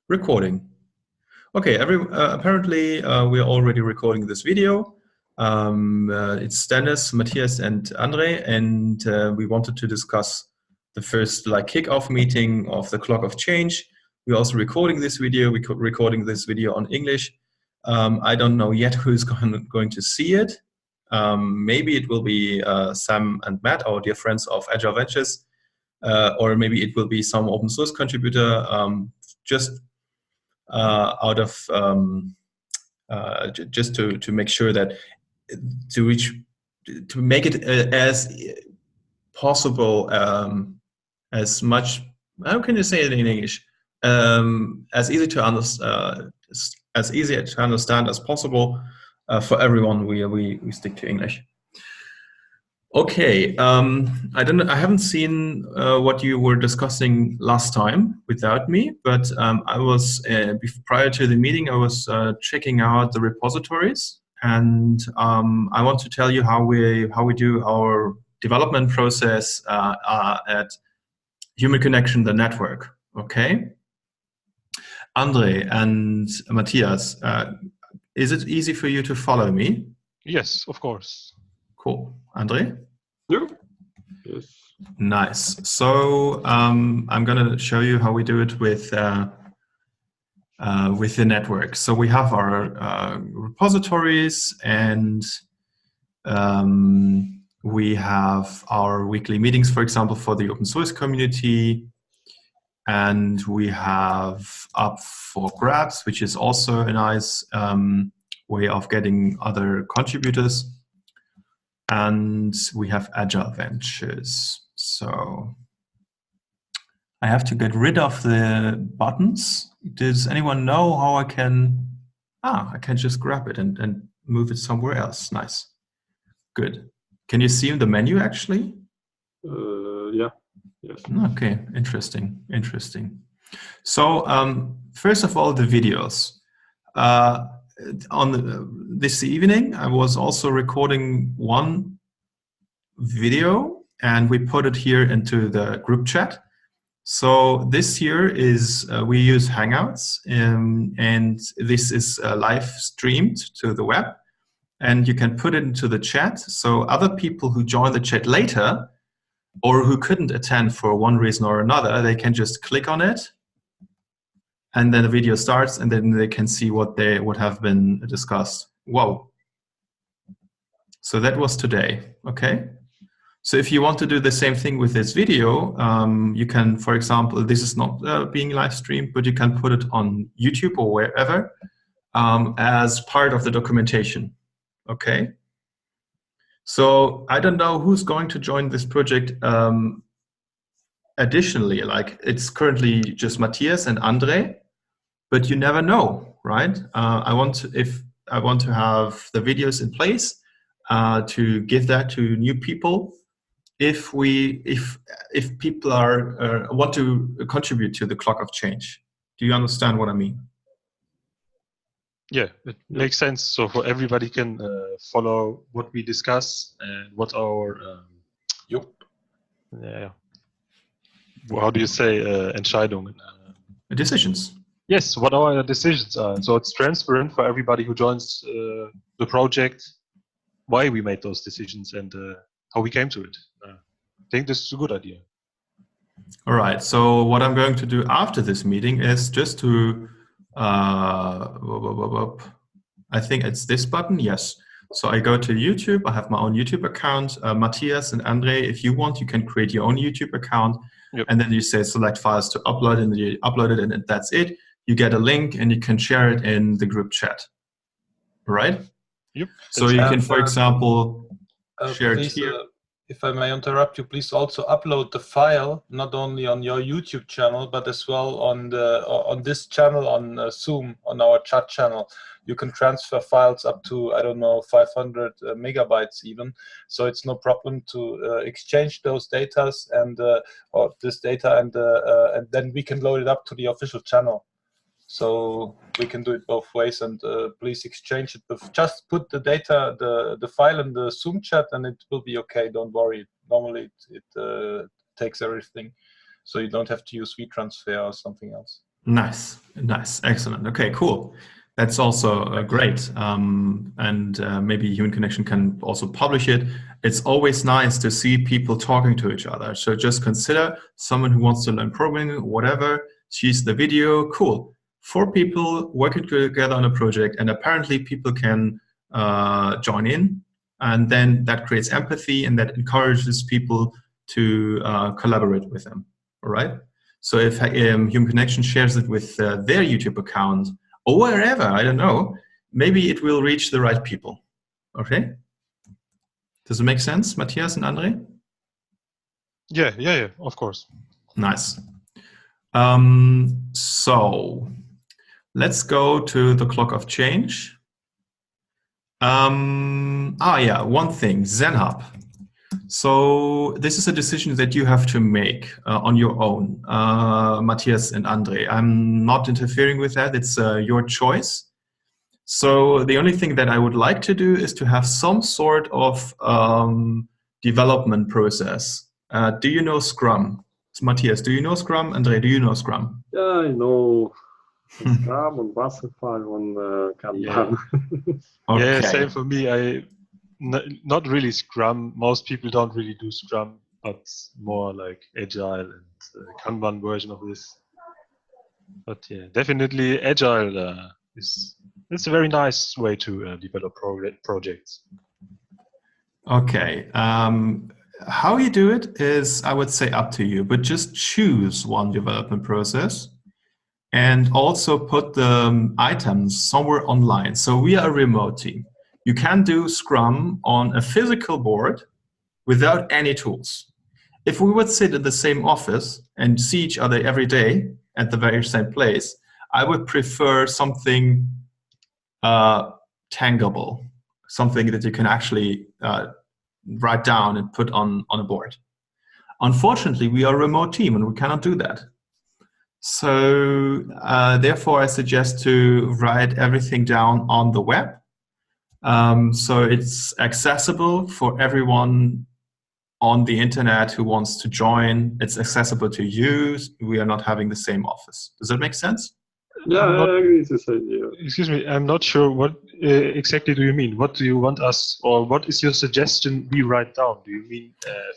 Recording. Okay, apparently we are already recording this video. It's Dennis, Matthias, and Andre, and we wanted to discuss the first kickoff meeting of the Clock of Change. We're also recording this video. We're recording this video on English. I don't know yet who's going to see it. Maybe it will be Sam and Matt, our dear friends of Agile Ventures, or maybe it will be some open source contributor. Just out of just to make sure that to make it as possible, as much, how can you say it in English, as easy to understand as possible for everyone. We stick to English. Okay, I don't know. I haven't seen what you were discussing last time without me, but I was prior to the meeting. I was checking out the repositories, and I want to tell you how we do our development process at Human Connection, the network. Okay, Andre and Matthias, is it easy for you to follow me? Yes, of course. Cool. Andre? Yeah. Yes. Nice. So I'm going to show you how we do it with the network. So we have our repositories, and we have our weekly meetings, for example, for the open source community. And we have up for grabs, which is also a nice way of getting other contributors. And we have Agile Ventures. So I have to get rid of the buttons. Does anyone know how I can? I can just grab it and move it somewhere else. Nice. Good. Can you see the menu actually? Yeah. Yes. Okay. Interesting. Interesting. So first of all, the videos. This evening, I was also recording one video, and we put it here into the group chat. So this here is we use Hangouts, and this is live streamed to the web, and you can put it into the chat. So other people who join the chat later, or who couldn't attend for one reason or another, they can just click on it. And then the video starts, and then they can see what have been discussed. Whoa. So that was today, okay? So if you want to do the same thing with this video, you can, for example, this is not being live streamed, but you can put it on YouTube or wherever as part of the documentation, okay? So I don't know who's going to join this project additionally. Like, it's currently just Matthias and Andre. But you never know, right? If I want to have the videos in place to give that to new people. If people want to contribute to the Clock of Change, do you understand what I mean? Yeah, it makes sense. So for everybody can follow what we discuss and what our how do you say Entscheidungen? Decisions. Yes, what our decisions are. So it's transparent for everybody who joins the project, why we made those decisions and how we came to it. I think this is a good idea. All right. So what I'm going to do after this meeting is just to, I think it's this button. Yes. So I go to YouTube. I have my own YouTube account. Matthias and Andre, if you want, you can create your own YouTube account. Yep. And then you say select files to upload, and you upload it, and that's it. You get a link, and you can share it in the group chat, right? Yep. So you can, for example, share please, it here. If I may interrupt you, please also upload the file not only on your YouTube channel, but as well on this channel on Zoom, on our chat channel. You can transfer files up to, I don't know, 500 megabytes even. So it's no problem to exchange those data or this data, and then we can load it up to the official channel. So we can do it both ways, and please exchange it. Just put the data, the file in the Zoom chat, and it will be okay. Don't worry. Normally it takes everything, so you don't have to use WeTransfer or something else. Nice, nice, excellent. Okay, cool. That's also great. And maybe Human Connection can also publish it. It's always nice to see people talking to each other. So just consider someone who wants to learn programming, whatever, sees the video, cool. 4 people working together on a project, and apparently people can join in, and then that creates empathy and that encourages people to collaborate with them. All right. So if Human Connection shares it with their YouTube account or wherever, I don't know, maybe it will reach the right people. Okay. Does it make sense, Matthias and Andre? Yeah, of course. Nice. So let's go to the clock of change. One thing, ZenHub. So this is a decision that you have to make on your own, Matthias and Andre. I'm not interfering with that. It's your choice. So the only thing that I would like to do is to have some sort of development process. Do you know Scrum? Matthias, do you know Scrum? Andre, do you know Scrum? Yeah, I know Scrum and Wasserfall and Kanban. Okay. Yeah, same for me. Not really Scrum. Most people don't really do Scrum, but more like Agile and Kanban version of this. But yeah, definitely Agile it's a very nice way to develop projects. Okay. How you do it is, I would say, up to you, but just choose one development process and also put the items somewhere online. So we are a remote team. You can do Scrum on a physical board without any tools. If we would sit in the same office and see each other every day at the very same place, I would prefer something tangible, something that you can actually write down and put on a board. Unfortunately, we are a remote team and we cannot do that. So therefore, I suggest to write everything down on the web. So it's accessible for everyone on the internet who wants to join. It's accessible to you. We are not having the same office. Does that make sense? Yeah, I agree with this idea. Excuse me, I'm not sure what exactly do you mean. What do you want us, or what is your suggestion we write down? Do you mean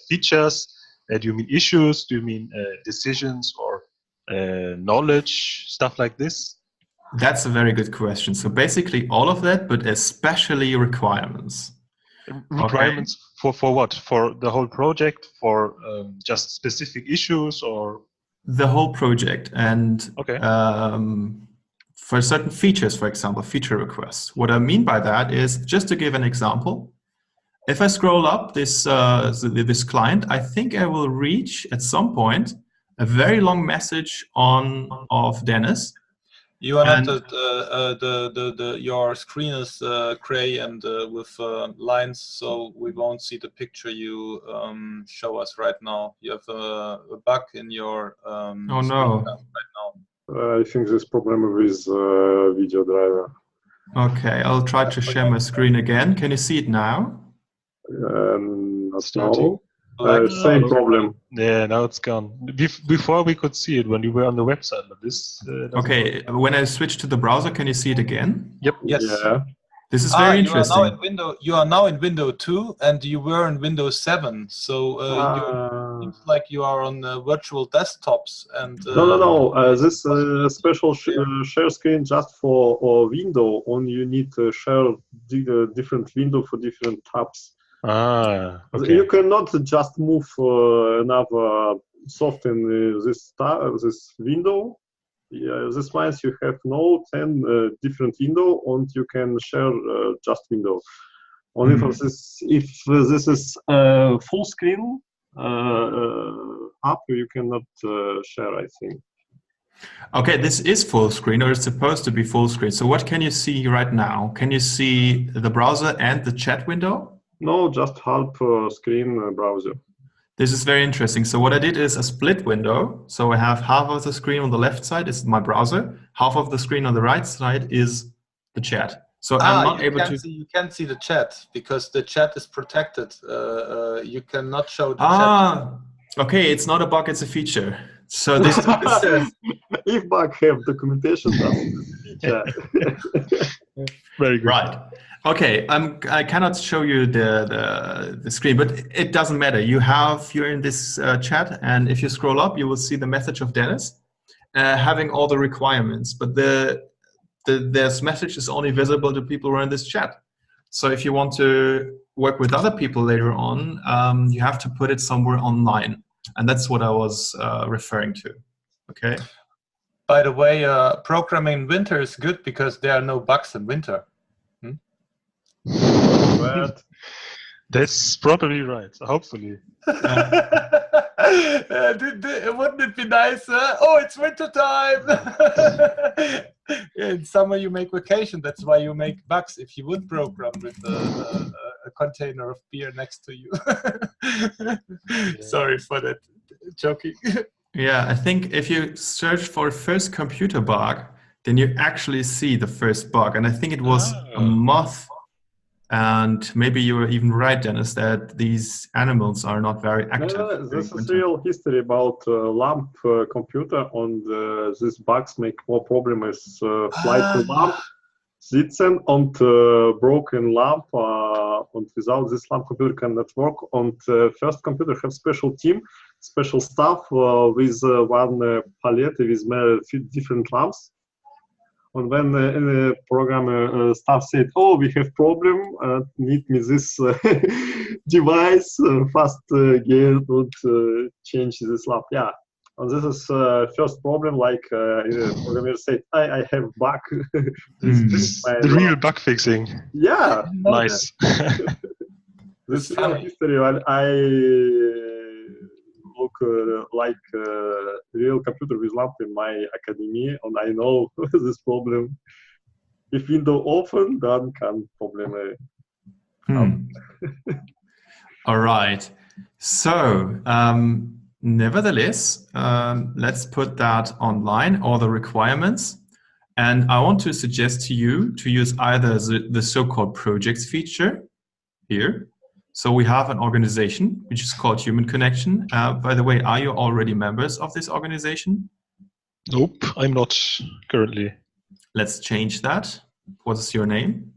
features? Do you mean issues? Do you mean decisions or knowledge, stuff like this? That's a very good question. So basically all of that, but especially requirements. Requirements for what? For the whole project? For just specific issues or? The whole project. And for certain features, for example, feature requests. What I mean by that is, just to give an example, if I scroll up this client, I think I will reach at some point a very long message of Dennis. You are not your screen is gray and with lines, so we won't see the picture you show us right now. You have a bug in your screen right now. I think this problem with video driver. Okay, I'll try to share my screen again. Can you see it now? Not now. Same problem. Yeah, now it's gone. Before we could see it when you were on the website, but this. Okay, when I switch to the browser, can you see it again? Yep. Yes. Yeah. This is very interesting. You are now in Windows 2, and you were in Windows 7. So it seems like you are on virtual desktops. And no. This special share screen just for window. Only you need to share different window for different tabs. Okay. You cannot just move another soft in this window. Yeah, this means you have no 10 different window, and you can share just window. Only for this, if this is full screen up, you cannot share, I think. Okay, this is full screen, or it's supposed to be full screen. So what can you see right now? Can you see the browser and the chat window? No, just half screen browser. This is very interesting. So what I did is a split window. So I have half of the screen on the left side is my browser. Half of the screen on the right side is the chat. So I'm not able to... You can't see the chat because the chat is protected. You cannot show the chat. Okay, it's not a bug, it's a feature. So this says, if bug have documentation, that's feature. Very good. right. Okay, I cannot show you the screen, but it doesn't matter. You're in this chat, and if you scroll up, you will see the message of Dennis having all the requirements. But this message is only visible to people who are in this chat. So if you want to work with other people later on, you have to put it somewhere online, and that's what I was referring to. Okay. By the way, programming in winter is good because there are no bugs in winter. But That's probably right. Hopefully. Wouldn't it be nice? Oh, it's winter time. In summer you make vacation. That's why you make bugs. If you would program with a container of beer next to you. Sorry for that. Joking. Yeah, I think if you search for first computer bug, then you actually see the first bug. And I think it was a moth. And maybe you were even right, Dennis, that these animals are not very active. No, this is real history about lamp computer, and these bugs make more problem as flight to lamp sitzen und broken lamp, and without this lamp computer cannot work. And first computer have special team, special staff with one palette with different lamps. And when the program staff said, "Oh, we have problem, need me this device fast get and change this lamp." Yeah, and this is first problem. Like the programmer said, "I have bug." This the real bug fixing. Yeah, Nice. This is real history. I look like real computer with lamp in my academy, and I know this problem. If window open, then can problem. All right. So, nevertheless, let's put that online, all the requirements. And I want to suggest to you to use either the so-called projects feature here. So we have an organization which is called Human Connection. By the way, are you already members of this organization? Nope, I'm not currently. Let's change that. What is your name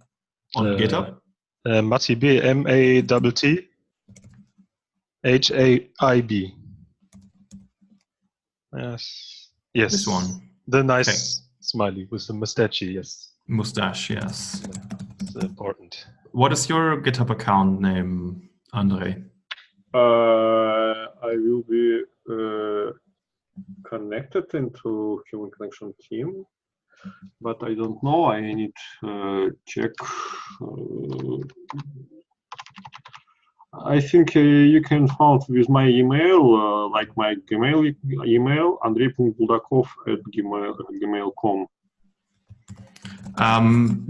on GitHub? Matti B, MATTHAIB. Yes. Yes. This one. The nice smiley with the mustache, yes. Mustache, yes. It's important. What is your GitHub account name, Andre? I will be connected into Human Connection team, but I don't know. I need check. I think you can find with my email, like my Gmail email, andrey.buldakov@gmail.com.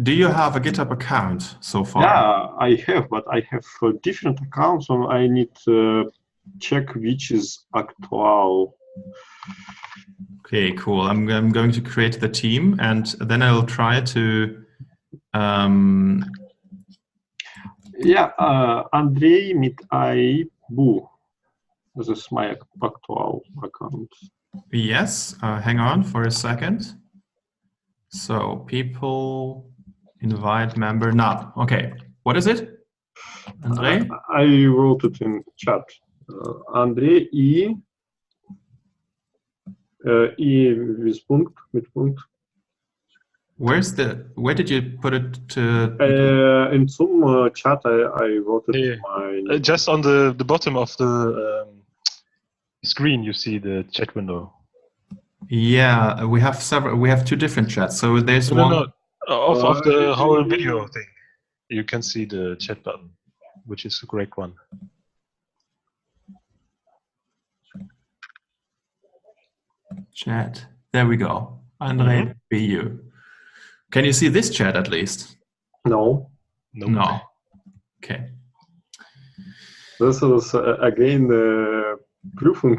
Do you have a GitHub account so far? Yeah, I have, but I have different accounts, so I need to check which is actual. Okay, cool. I'm going to create the team, and then I'll try to. Andrei Mitaibu. This is my actual account. Yes, hang on for a second. So people invite member now. Okay, what is it? Andrei? I wrote it in chat. Andrei I with punkt, mit punkt. Where did you put it to? In some chat I wrote it in my... just on the bottom of the screen you see the chat window. Yeah, we have several. We have two different chats. So there's one. No. Of the whole video thing, you can see the chat button, which is the correct one. Chat. There we go. Andre BU. Can you see this chat at least? No. No. Okay. This is again Prüfung.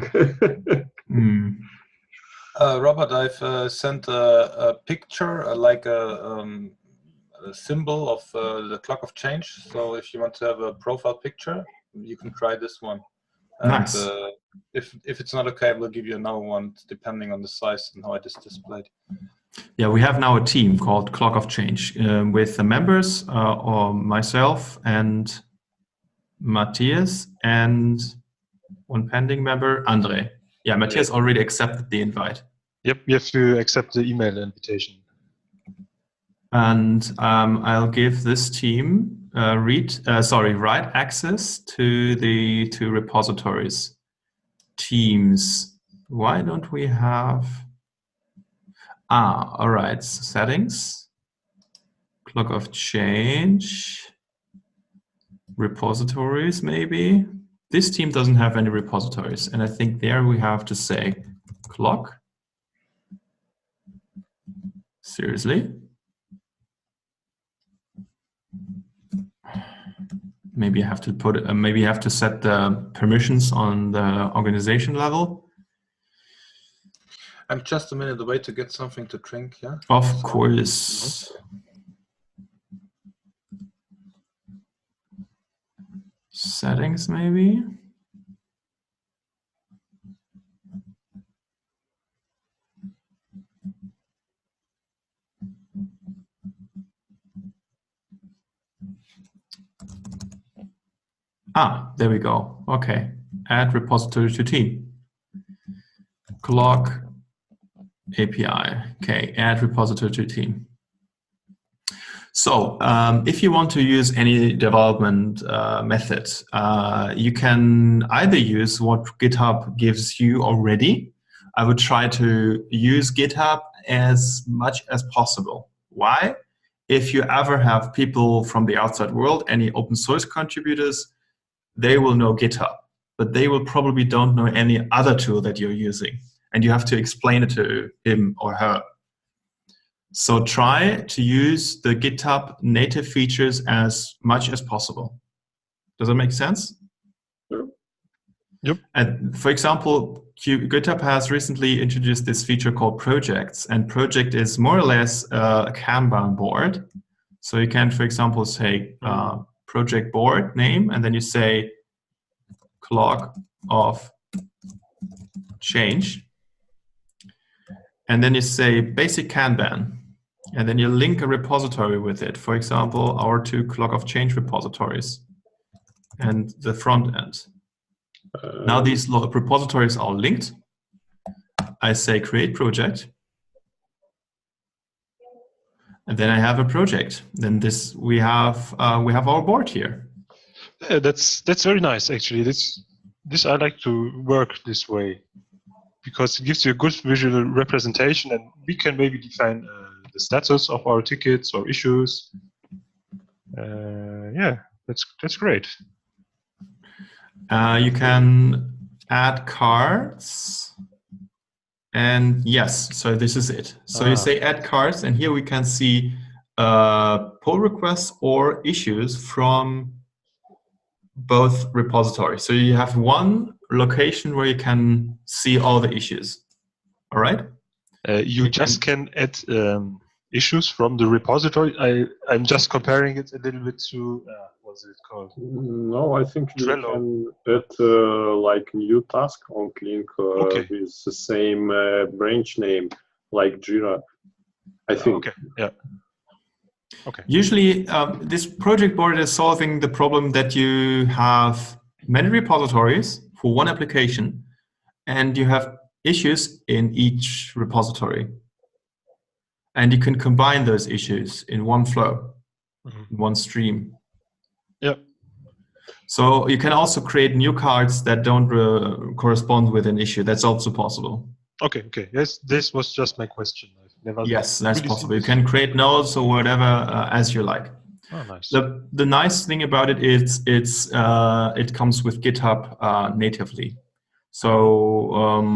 Robert, I've sent a picture, like a symbol of the clock of change. So if you want to have a profile picture, you can try this one. And, nice. If it's not okay, we'll give you another one depending on the size and how it is displayed. Yeah, we have now a team called Clock of Change with the members, or myself and Matthias, and one pending member, Andre. Yeah, Matthias already accepted the invite. Yep, you have to accept the email invitation. And I'll give this team write access to the two repositories. Teams. Why don't we have? All right. Settings. Clock of Change. Repositories, maybe. This team doesn't have any repositories, and I think there we have to say clock. Seriously? Maybe I have to put. Maybe I have to set the permissions on the organization level. I'm just a minute away to get something to drink. Yeah. Of course. Settings, maybe. There we go. Okay. Add repository to team. Clock API. Okay. Add repository to team. So if you want to use any development method, you can either use what GitHub gives you already. I would try to use GitHub as much as possible. Why? If you ever have people from the outside world, any open source contributors, they will know GitHub, but they will probably don't know any other tool that you're using. And you have to explain it to him or her. So try to use the GitHub native features as much as possible. Does that make sense? Yep. And for example, GitHub has recently introduced this feature called projects, and project is more or less a Kanban board. So you can, for example, say project board name, and then you say clock of change. And then you say basic Kanban. And then you link a repository with it. For example, our two clock of change repositories and the front end. Now these repositories are linked. I say create project. And then I have a project. Then we have our board here. Yeah, that's very nice actually. This I like to work this way because it gives you a good visual representation, and we can maybe define the status of our tickets or issues. Yeah, that's great. You can add cards, and yes, so this is it. So you say add cards, and here we can see pull requests or issues from both repositories. So you have one location where you can see all the issues. All right? You just can add issues from the repository. I'm just comparing it a little bit to what's it called? No, I think you Trello. can add like new task on Link with the same branch name, like Jira. I think. Okay. Yeah. Okay. Usually, this project board is solving the problem that you have many repositories for one application, and you have issues in each repository. And you can combine those issues in one flow, in one stream. Yeah. So you can also create new cards that don't correspond with an issue. That's also possible. Okay. Okay. Yes, this was just my question. Yes, that's really possible. You can create nodes or whatever as you like. Oh, nice. The nice thing about it is it comes with GitHub natively. So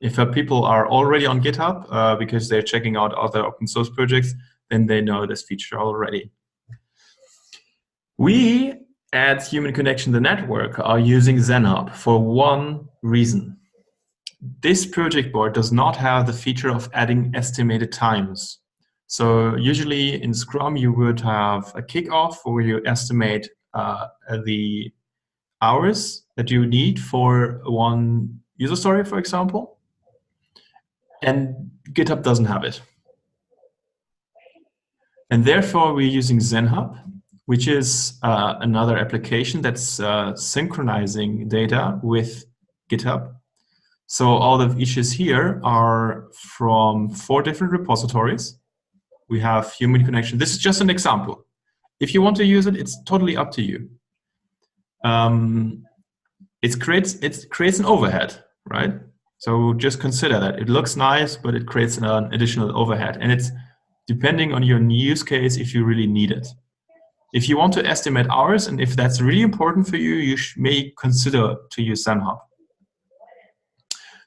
if people are already on GitHub because they're checking out other open source projects, then they know this feature already. We at Human Connection the Network are using ZenHub for one reason. This project board does not have the feature of adding estimated times. So usually in Scrum, you would have a kickoff where you estimate the hours that you need for one user story, for example, and GitHub doesn't have it. And therefore, we're using ZenHub, which is another application that's synchronizing data with GitHub. So all the issues here are from 4 different repositories. We have human connection. This is just an example. If you want to use it, it's totally up to you. It creates an overhead, right? So just consider that. It looks nice, but it creates an additional overhead. And it's depending on your use case if you really need it. If you want to estimate hours, and if that's really important for you, you may consider to use ZenHub.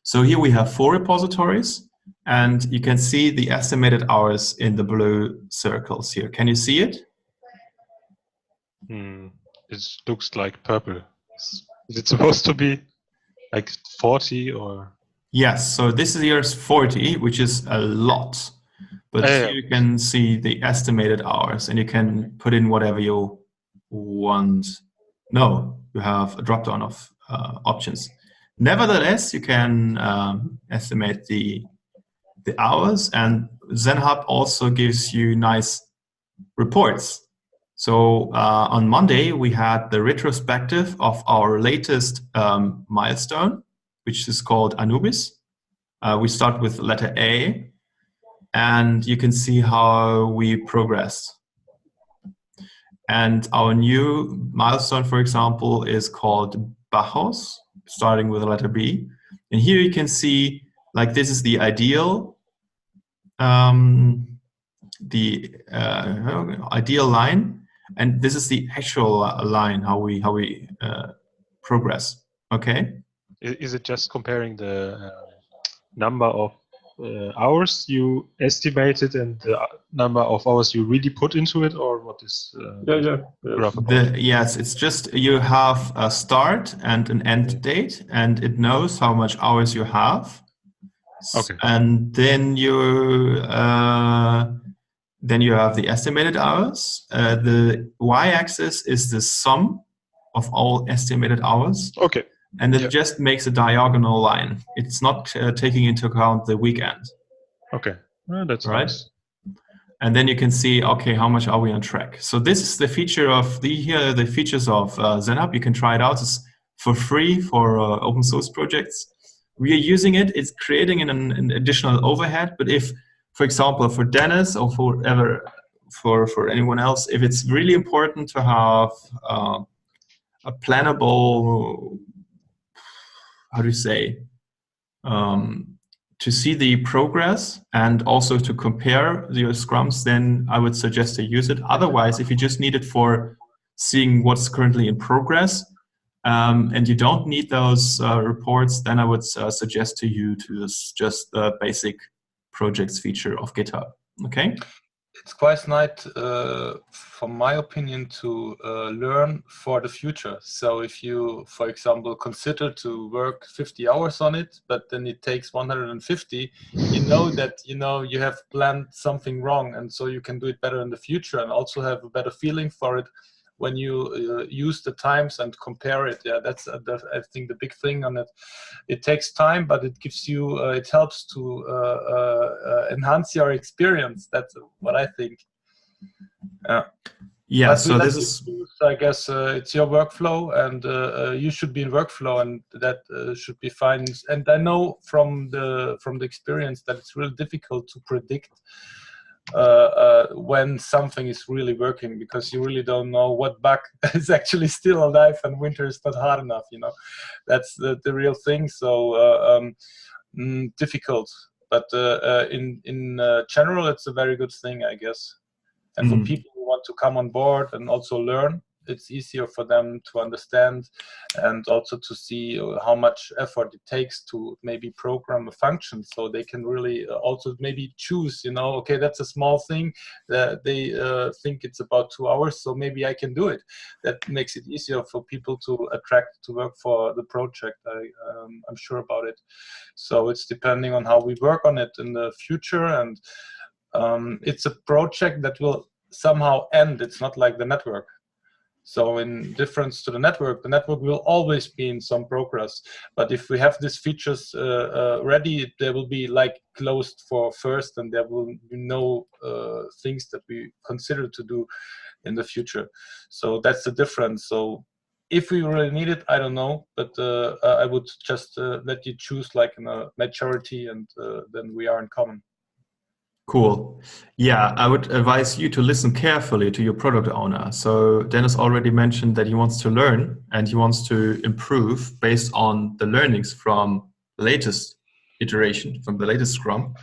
So here we have 4 repositories, and you can see the estimated hours in the blue circles here. Can you see it? It looks like purple. Is it supposed to be like 40 or? Yes, so this here is 40, which is a lot. But here you can see the estimated hours, and you can put in whatever you want. No, you have a drop-down of options. Nevertheless, you can estimate the hours, and ZenHub also gives you nice reports. So on Monday, we had the retrospective of our latest milestone, which is called Anubis. We start with letter A, and you can see how we progressed. And our new milestone, for example, is called Bacchus, starting with the letter B. And here you can see, like, this is the ideal, ideal line, and this is the actual line how we progress. Okay. Is it just comparing the number of hours you estimated and the number of hours you really put into it, or what is graph about? Yes, it's just you have a start and an end date, and it knows how much hours you have. Okay. And then you have the estimated hours. The y-axis is the sum of all estimated hours. Okay. And it just makes a diagonal line. It's not taking into account the weekend. Okay, well, that's right. Nice. And then you can see, okay, how much are we on track? So this is the feature of here are the features of ZenHub. You can try it out. It's for free for open source projects. We are using it. It's creating an additional overhead. But if, for example, for Dennis or for anyone else, if it's really important to have a plannable, how do you say, to see the progress and also to compare your scrums, then I would suggest to use it. Otherwise, if you just need it for seeing what's currently in progress, and you don't need those reports, then I would suggest to you to use just the basic projects feature of GitHub. Okay. It's quite nice, from my opinion, to learn for the future. So if you, for example, consider to work 50 hours on it, but then it takes 150, you know that you have planned something wrong, and so you can do it better in the future and also have a better feeling for it when you use the times and compare it. Yeah, that's I think the big thing on it. It takes time, but it gives you, it helps to enhance your experience. That's what I think. Yeah. So this is, I guess, it's your workflow, and you should be in workflow, and that should be fine. And I know from the experience that it's really difficult to predict when something is really working, because you really don't know what bug is actually still alive and winter is not hard enough. That's the real thing. So difficult, but in general, it's a very good thing, I guess. And for people who want to come on board and also learn, it's easier for them to understand and also to see how much effort it takes to maybe program a function, so they can really also maybe choose, okay, that's a small thing. They think it's about 2 hours, so maybe I can do it. That makes it easier for people to attract to work for the project. I'm sure about it. So it's depending on how we work on it in the future, and it's a project that will somehow end. It's not like the network. So in difference to the network will always be in some progress. But if we have these features ready, they will be like closed for first, and there will be no things that we consider to do in the future. So that's the difference. So if we really need it, I don't know, but I would just let you choose like in a majority, and then we are in common. Cool. Yeah, I would advise you to listen carefully to your product owner. So Dennis already mentioned that he wants to learn and he wants to improve based on the learnings from the latest iteration, from the latest Scrum.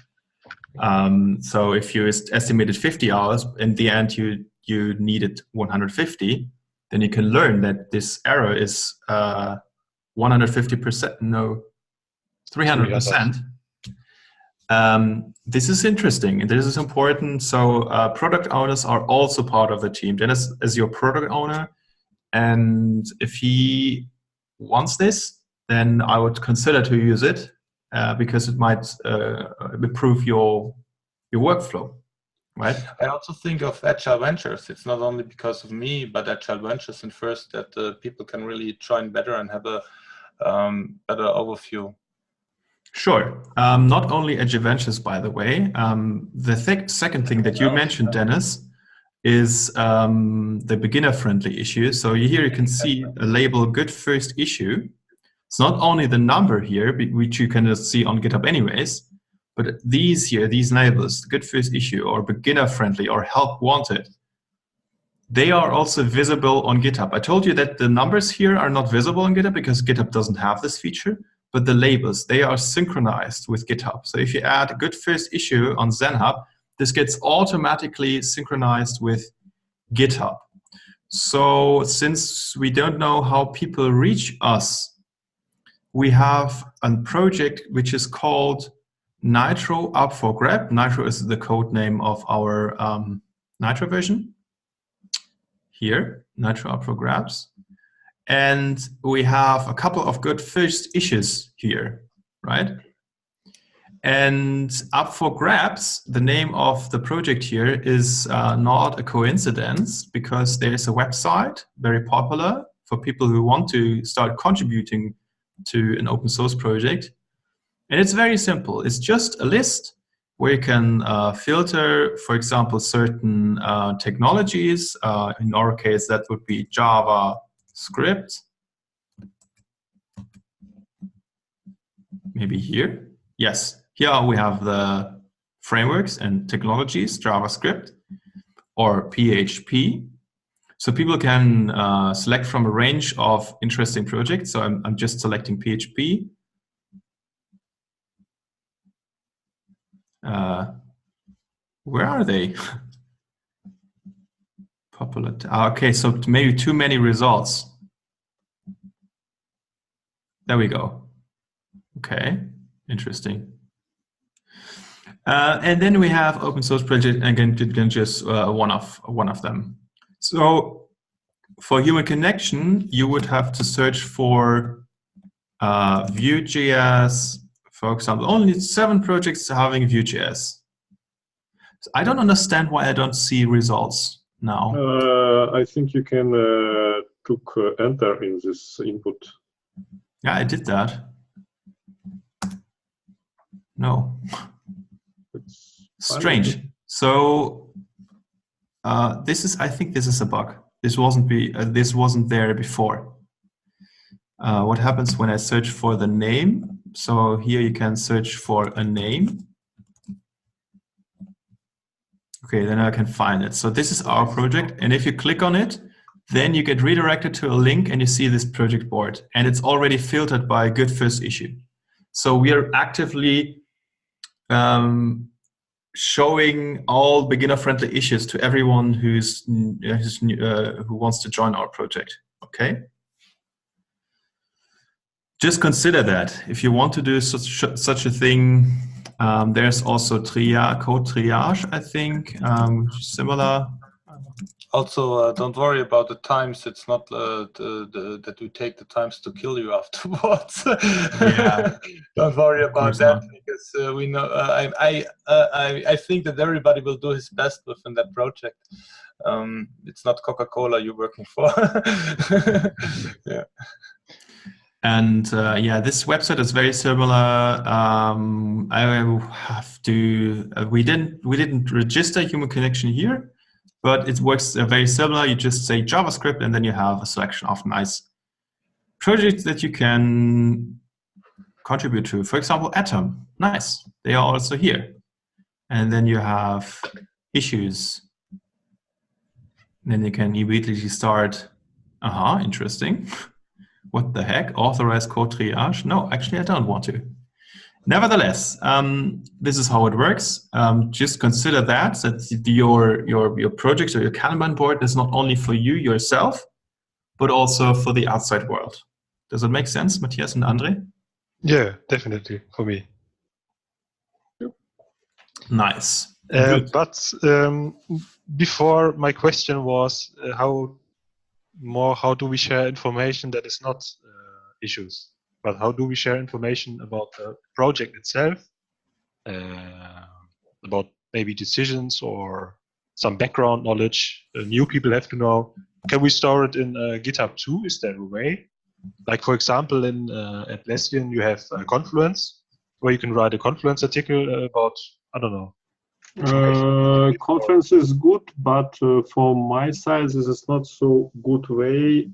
So if you estimated 50 hours, in the end you needed 150, then you can learn that this error is 150%, no, 300%. This is interesting and this is important. So product owners are also part of the team. Dennis is your product owner, and if he wants this, then I would consider to use it because it might improve your workflow, right? I also think of Agile Ventures. It's not only because of me, but Agile Ventures in first that people can really join better and have a better overview. Sure. Not only Agile Ventures, by the way. The second thing that you mentioned, Dennis, is the beginner-friendly issue. So here you can see a label "Good First Issue." It's not only the number here, which you can just see on GitHub anyways, but these labels, "Good First Issue" or "Beginner-Friendly" or "Help Wanted," they are also visible on GitHub. I told you that the numbers here are not visible on GitHub because GitHub doesn't have this feature. But the labels, they are synchronized with GitHub. So if you add a Good First Issue on ZenHub, this gets automatically synchronized with GitHub. So since we don't know how people reach us, we have a project which is called Nitro Up for Grab. Nitro is the code name of our Nitro version. Here, Nitro Up for Grabs. And we have a couple of good first issues here, right? And Up for Grabs, the name of the project here, is not a coincidence because there's a website, very popular for people who want to start contributing to an open source project. And it's very simple. It's just a list where you can filter, for example, certain technologies. In our case, that would be Java, script, maybe here. Yes, here we have the frameworks and technologies, JavaScript or PHP. So people can select from a range of interesting projects. So I'm just selecting PHP. Where are they? Popular. Okay, so maybe too many results. There we go. Okay, interesting. And then we have open source project, again, just one of them. So for human connection, you would have to search for Vue.js, for example. Only 7 projects having Vue.js. So I don't understand why I don't see results now. I think you can click enter in this input. Yeah, I did that. No. It's strange. funny. So I think this is a bug. This wasn't there before. What happens when I search for the name? So here you can search for a name. Okay, then I can find it. So this is our project, and if you click on it, then you get redirected to a link and you see this project board, and it's already filtered by Good First Issue. So we are actively showing all beginner-friendly issues to everyone who wants to join our project. Okay. Just consider that if you want to do such a thing. There's also code triage, I think, which is similar. Also, don't worry about the times. It's not that we take the times to kill you afterwards. Yeah. Don't worry about that not. because we know. I think that everybody will do his best within that project. It's not Coca-Cola you're working for. Yeah. And yeah, this website is very similar. I have to. We didn't register human connection here, but it works very similar. You just say JavaScript, and then you have a selection of nice projects that you can contribute to. For example, Atom. Nice. They are also here. And then you have issues. And then you can immediately start. Interesting. What the heck? Authorize code triage? No, actually, I don't want to. Nevertheless, this is how it works. Just consider that your project or your Kanban board is not only for you yourself, but also for the outside world. Does it make sense, Matthias and Andre? Yeah, definitely for me. Nice. But before, my question was how do we share information that is not issues, but how do we share information about the project itself, about maybe decisions or some background knowledge new people have to know? Can we store it in GitHub too? Is there a way? Like, for example, in at Lesbian, you have Confluence, where you can write a Confluence article about, I don't know. Conference is good, but from my side, this is not so good way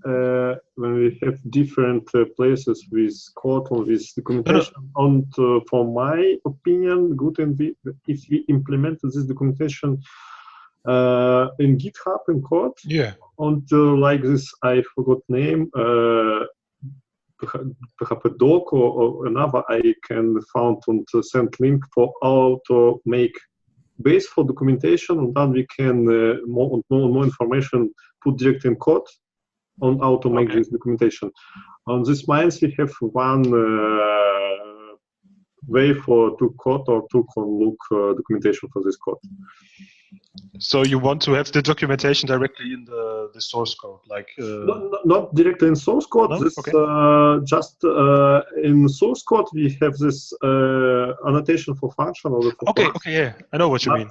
when we have different places with code or with documentation. And from my opinion, good if we implement this documentation in GitHub in code. Yeah. And like this, I forgot name. Perhaps a doc or another I can found and send link for how to make base for documentation, and then we can more information put direct in code on how to make this documentation. On this minds we have one way for to code or to look documentation for this code. So you want to have the documentation directly in the source code, like not directly in source code. No? This just in source code we have this annotation for function or for okay, yeah, I know what you mean.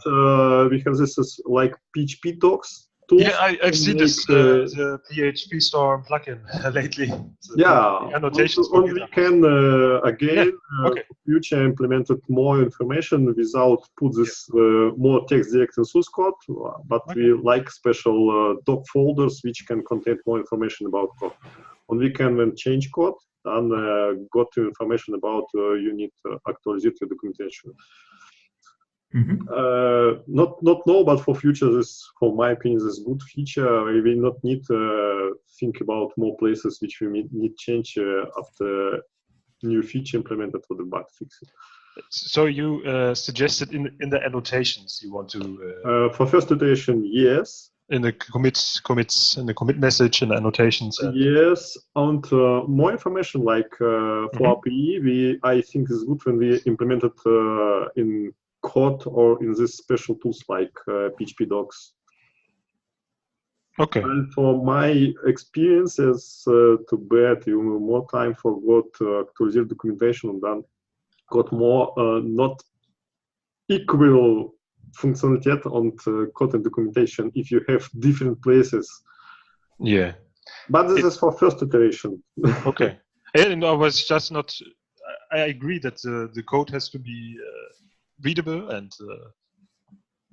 We have this as like PHP docs. Yeah, I've seen this the PHP Storm plugin lately. Yeah, annotations and we can again future implemented more information without put this more text direct in source code, but we like special doc folders which can contain more information about code. And we can then change code and got information about you need to actualize your documentation. Not know, but for future, this, for my opinion, is a good feature. We will not need to think about more places which we need change after new feature implemented for the bug fixing. So you suggested in the annotations you want to for first iteration, yes. In the commits in the commit message and annotations. Yes, and more information like for API, I think is good when we implement it in code or in these special tools like PHP docs. Okay. And for my experiences, to bet you more time for what actualize documentation and then got more not equal functionality on code and documentation if you have different places. Yeah. But this is for first iteration. Okay. And I was just not. I agree that the code has to be readable and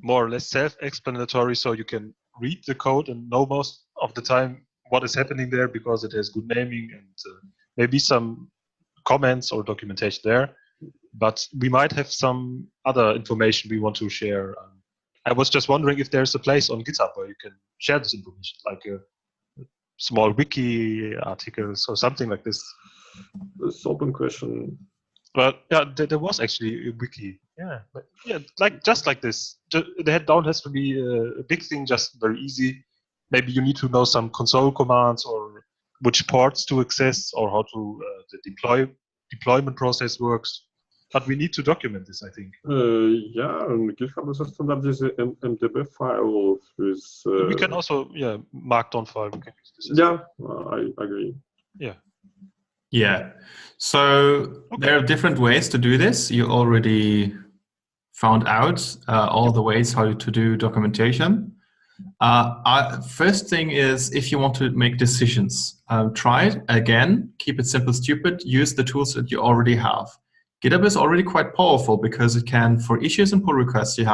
more or less self-explanatory, so you can read the code and know most of the time what is happening there because it has good naming and maybe some comments or documentation there. But we might have some other information we want to share. I was just wondering if there's a place on GitHub where you can share this information, like a small wiki articles or something like this. It's open question. But yeah, there was actually a wiki. Yeah, but yeah, just like this. The head down has to be a big thing, just very easy. Maybe you need to know some console commands or which ports to access or how to the deployment process works. But we need to document this, I think. Yeah, and GitHub is a standard is an MDB file with. We can also, markdown file. We can use this. Yeah, I agree. Yeah. Yeah. So there are different ways to do this. You already found out all the ways how to do documentation. First thing is, if you want to make decisions, try it again. Keep it simple, stupid. Use the tools that you already have. GitHub is already quite powerful because it can, for issues and pull requests, you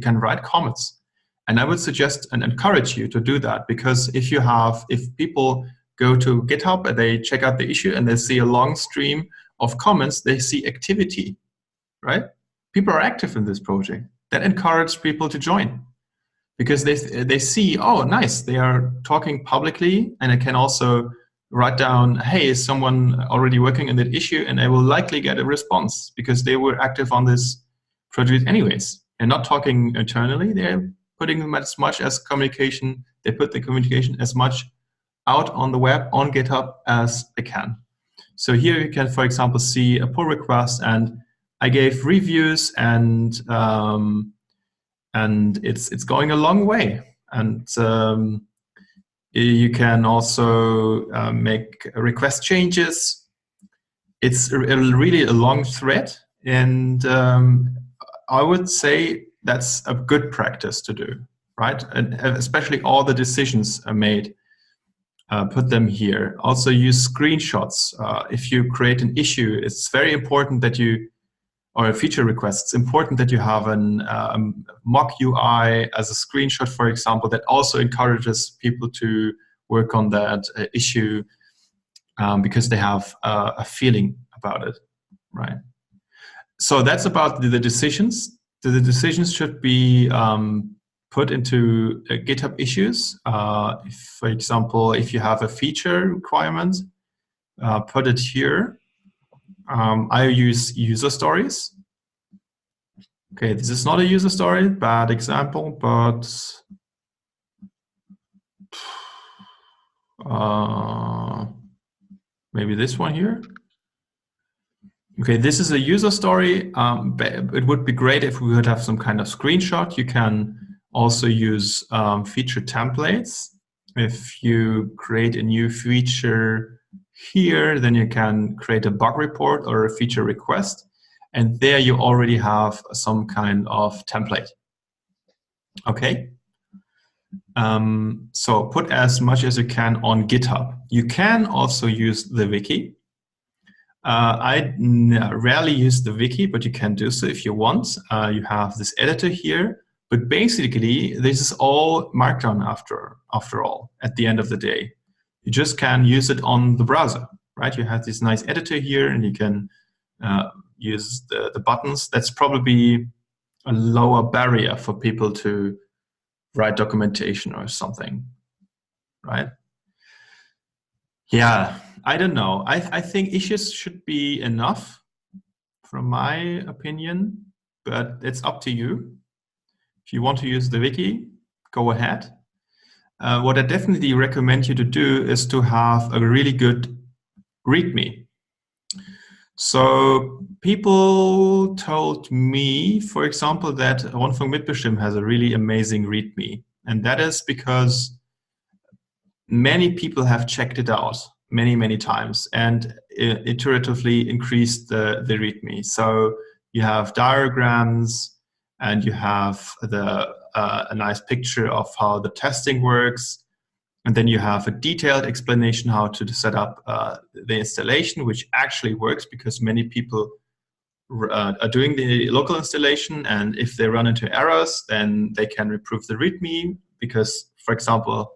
can write comments. And I would suggest and encourage you to do that, because if people go to GitHub and they check out the issue and they see a long stream of comments, they see activity, right? People are active in this project. That encourages people to join, because they see, oh, nice, they are talking publicly, and I can also write down, hey, is someone already working on that issue? And I will likely get a response because they were active on this project anyways. They're not talking internally, they're putting as much as communication, they put the communication as much out on the web, on GitHub as they can. So here you can, for example, see a pull request, and I gave reviews, and it's going a long way. And you can also make request changes. It's really a long thread, and I would say that's a good practice to do, right? And especially all the decisions are made. Put them here. Also use screenshots. If you create an issue, it's very important that or a feature request, it's important that you have a mock UI as a screenshot, for example, that also encourages people to work on that issue because they have a feeling about it, right? So that's about the decisions. The decisions should be put into GitHub issues. For example, if you have a feature requirement, put it here. I use user stories. Okay, this is not a user story, bad example, but maybe this one here. Okay, this is a user story. It would be great if we would have some kind of screenshot. You can also use feature templates. If you create a new feature here, then you can create a bug report or a feature request. And there you already have some kind of template. Okay. So put as much as you can on GitHub. You can also use the wiki. I rarely use the wiki, but you can do so if you want. You have this editor here, but basically this is all Markdown after all, at the end of the day. You just can use it on the browser, right? You have this nice editor here, and you can use the buttons. That's probably a lower barrier for people to write documentation or something, right? Yeah, I don't know. I think issues should be enough, from my opinion, but it's up to you. If you want to use the wiki, go ahead. What I definitely recommend you to do is to have a really good README. So people told me, for example, that Rundfunk Mitbestimmt has a really amazing README. And that is because many people have checked it out many times and iteratively increased the README. So you have diagrams, and you have a nice picture of how the testing works. And then you have a detailed explanation how to set up the installation, which actually works because many people are doing the local installation. And if they run into errors, then they can reprove the README because, for example,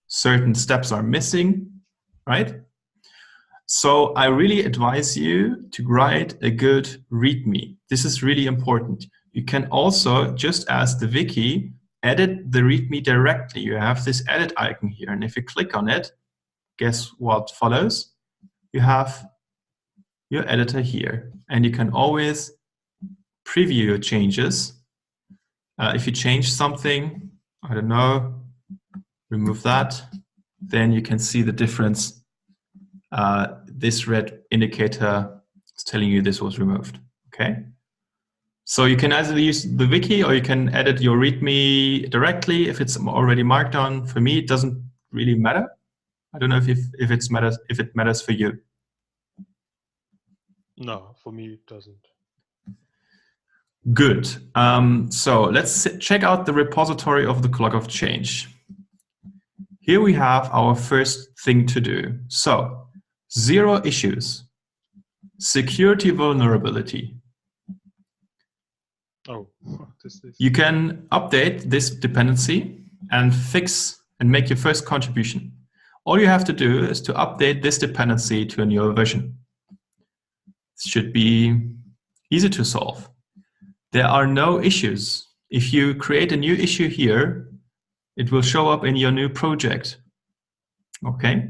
certain steps are missing, right? So I really advise you to write a good README. This is really important. You can also, just as the wiki, edit the README directly. You have this edit icon here, and if you click on it, guess what follows? You have your editor here, and you can always preview your changes. If you change something, I don't know, remove that, then you can see the difference. This red indicator It's telling you this was removed. Okay. So you can either use the wiki or you can edit your README directly if it's already marked on. For me, it doesn't really matter. I don't know if it matters for you. No, for me it doesn't. Good. So let's check out the repository of the clock of change. Here we have our first thing to do. So 0 issues, security vulnerability. Oh, this is... You can update this dependency and fix and make your first contribution. All you have to do is to update this dependency to a newer version. It should be easy to solve. There are no issues. If you create a new issue here, it will show up in your new project. Okay.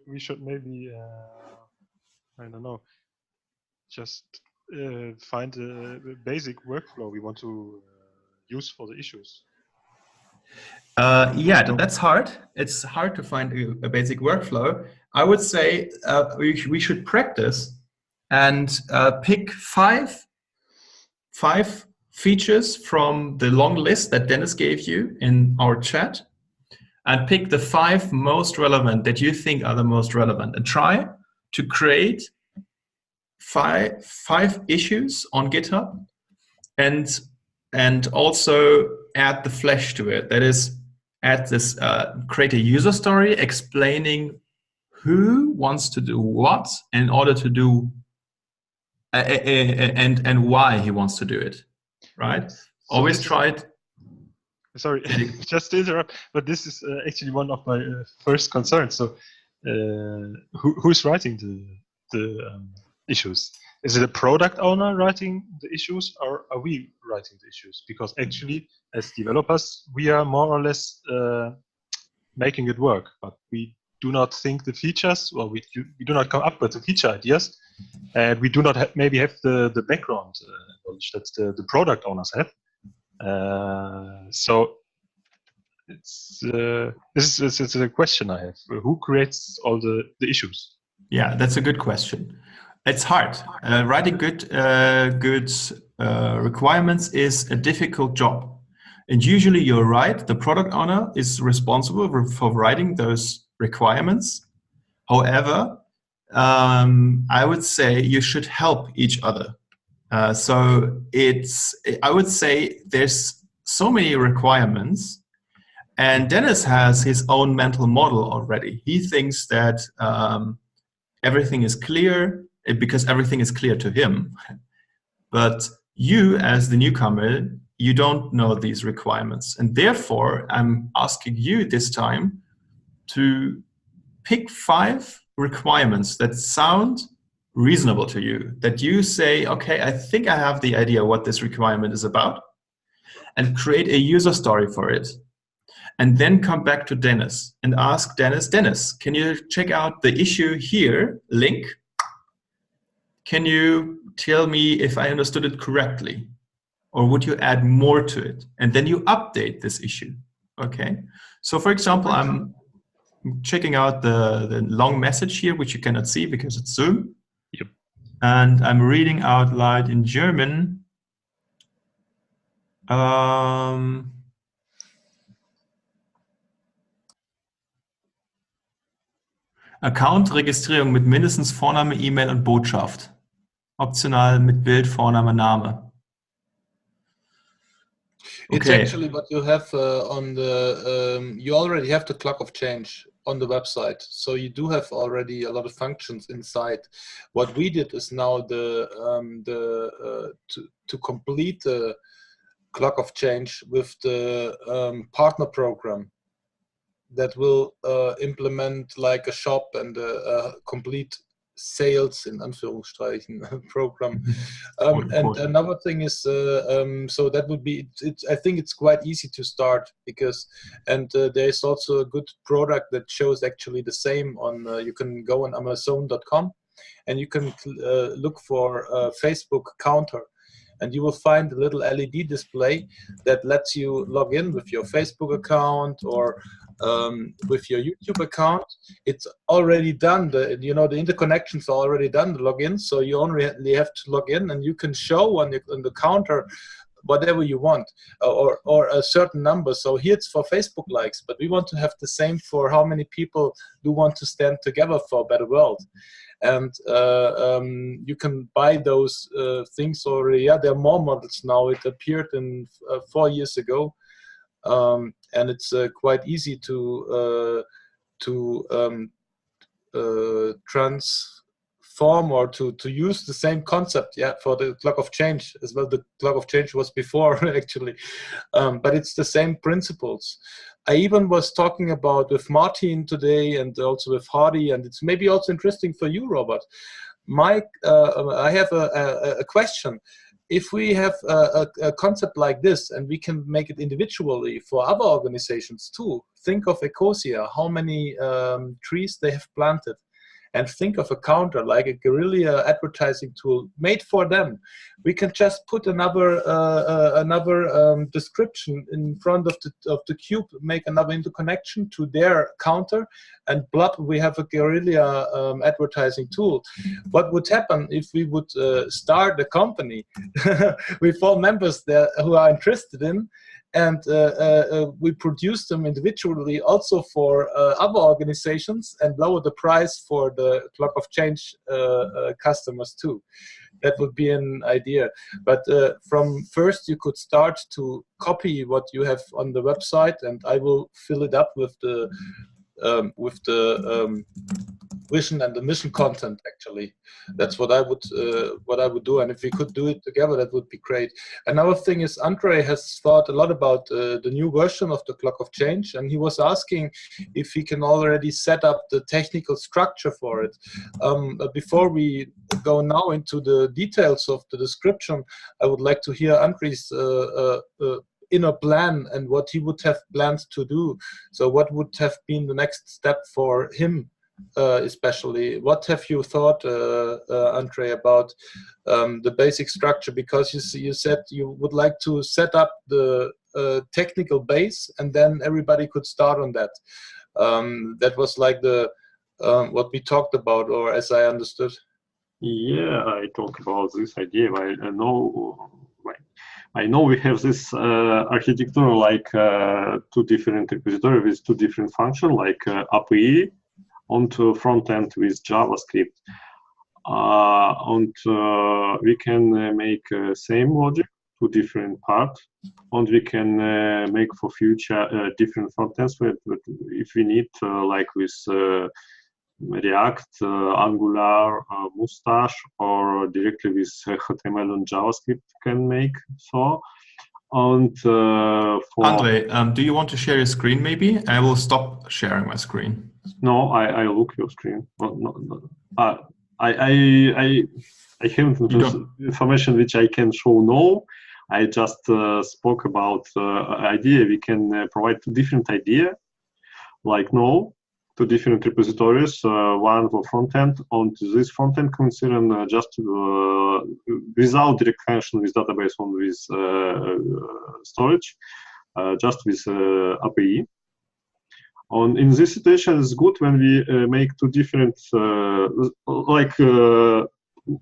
We should maybe, I don't know, just find a basic workflow we want to use for the issues. Yeah, that's hard. It's hard to find a basic workflow. I would say we should practice and pick five features from the long list that Dennis gave you in our chat, and pick the 5 most relevant that you think are the most relevant, and try to create five issues on GitHub, and also add the flesh to it. That is, add this, create a user story explaining who wants to do what in order to do and why he wants to do it, right? So always try it. Sorry, just to interrupt, but this is actually one of my first concerns. So, who's writing the issues? Is it a product owner writing the issues, or are we writing the issues? Because actually, as developers, we are more or less making it work, but we do not think the features, or we do not come up with the feature ideas, and we do not maybe have the background knowledge that the product owners have. So it's this is a question I have. Who creates all the issues? Yeah, that's a good question. It's hard. Writing good requirements is a difficult job. And usually you're right, the product owner is responsible for writing those requirements. However, I would say you should help each other. So I would say there's so many requirements, and Dennis has his own mental model already. He thinks that everything is clear because everything is clear to him. But you, as the newcomer, you don't know these requirements. And therefore, I'm asking you this time to pick 5 requirements that sound reasonable to you, that you say, okay, I think I have the idea what this requirement is about, and create a user story for it. And then come back to Dennis and ask Dennis, can you check out the issue here, link? Can you tell me if I understood it correctly? Or would you add more to it? And then you update this issue, okay? So for example, I'm checking out the long message here, which you cannot see because it's Zoom. Yep. And I'm reading out loud in German. Account-Registrierung mit mindestens Vorname, E-Mail und Botschaft. Optional mit Bild, Vorname, Name. It's actually what you have on the, you already have the clock of change on the website. So you do have already a lot of functions inside. What we did is now to complete the clock of change with the partner program that will implement like a shop and a complete sales in Anführungsstrichen program. And another thing is, so that would be, I think it's quite easy to start because, and there's also a good product that shows actually the same on, you can go on Amazon.com and you can look for Facebook counter. and you will find a little LED display that lets you log in with your Facebook account or with your YouTube account. It's already done. The interconnections are already done, the login. So you only have to log in, and you can show on the counter whatever you want, or a certain number. So here it's for Facebook likes, but we want to have the same for how many people do want to stand together for a better world. And you can buy those things already. Yeah, there are more models now. It appeared in 4 years ago, and it's quite easy to transform or to use the same concept, yeah, for the clock of change as well. The clock of change was before actually, but it's the same principles. I even was talking about with Martin today and also with Hardy, and it's maybe also interesting for you, Robert. Mike, I have a question. If we have a concept like this and we can make it individually for other organizations too, think of Ecosia, how many trees they have planted, and think of a counter like a guerrilla advertising tool made for them. We can just put another description in front of the cube, make another interconnection to their counter, and blop, we have a guerrilla advertising tool. What would happen if we would start a company with 4 members there who are interested in, and we produce them individually also for other organizations and lower the price for the clock of change customers too. That would be an idea. But from first you could start to copy what you have on the website, and I will fill it up with the vision and the mission content. Actually, that's what I would do, and if we could do it together, that would be great. Another thing is, Andre has thought a lot about the new version of the clock of change, and he was asking if he can already set up the technical structure for it. Before we go now into the details of the description, I would like to hear Andre's inner plan and what he would have planned to do. So what would have been the next step for him, especially? What have you thought, Andre, about the basic structure? Because you said you would like to set up the technical base, and then everybody could start on that. That was like the what we talked about, or as I understood. Yeah, I talk about this idea. I know we have this architecture like 2 different repositories with 2 different functions, like API onto front end with JavaScript, and we can make same logic, 2 different parts, and we can make for future different front ends if we need, like with React, Angular, Mustache, or directly with HTML and JavaScript can make so. And for Andre, do you want to share your screen? Maybe I will stop sharing my screen. No, I look your screen. I haven't information which I can show now. I just spoke about idea. We can provide 2 different idea, like now. 2 different repositories, one for front end, and this front end concern just without direct connection with database, on with storage, just with API. And in this situation, it's good when we make 2 different,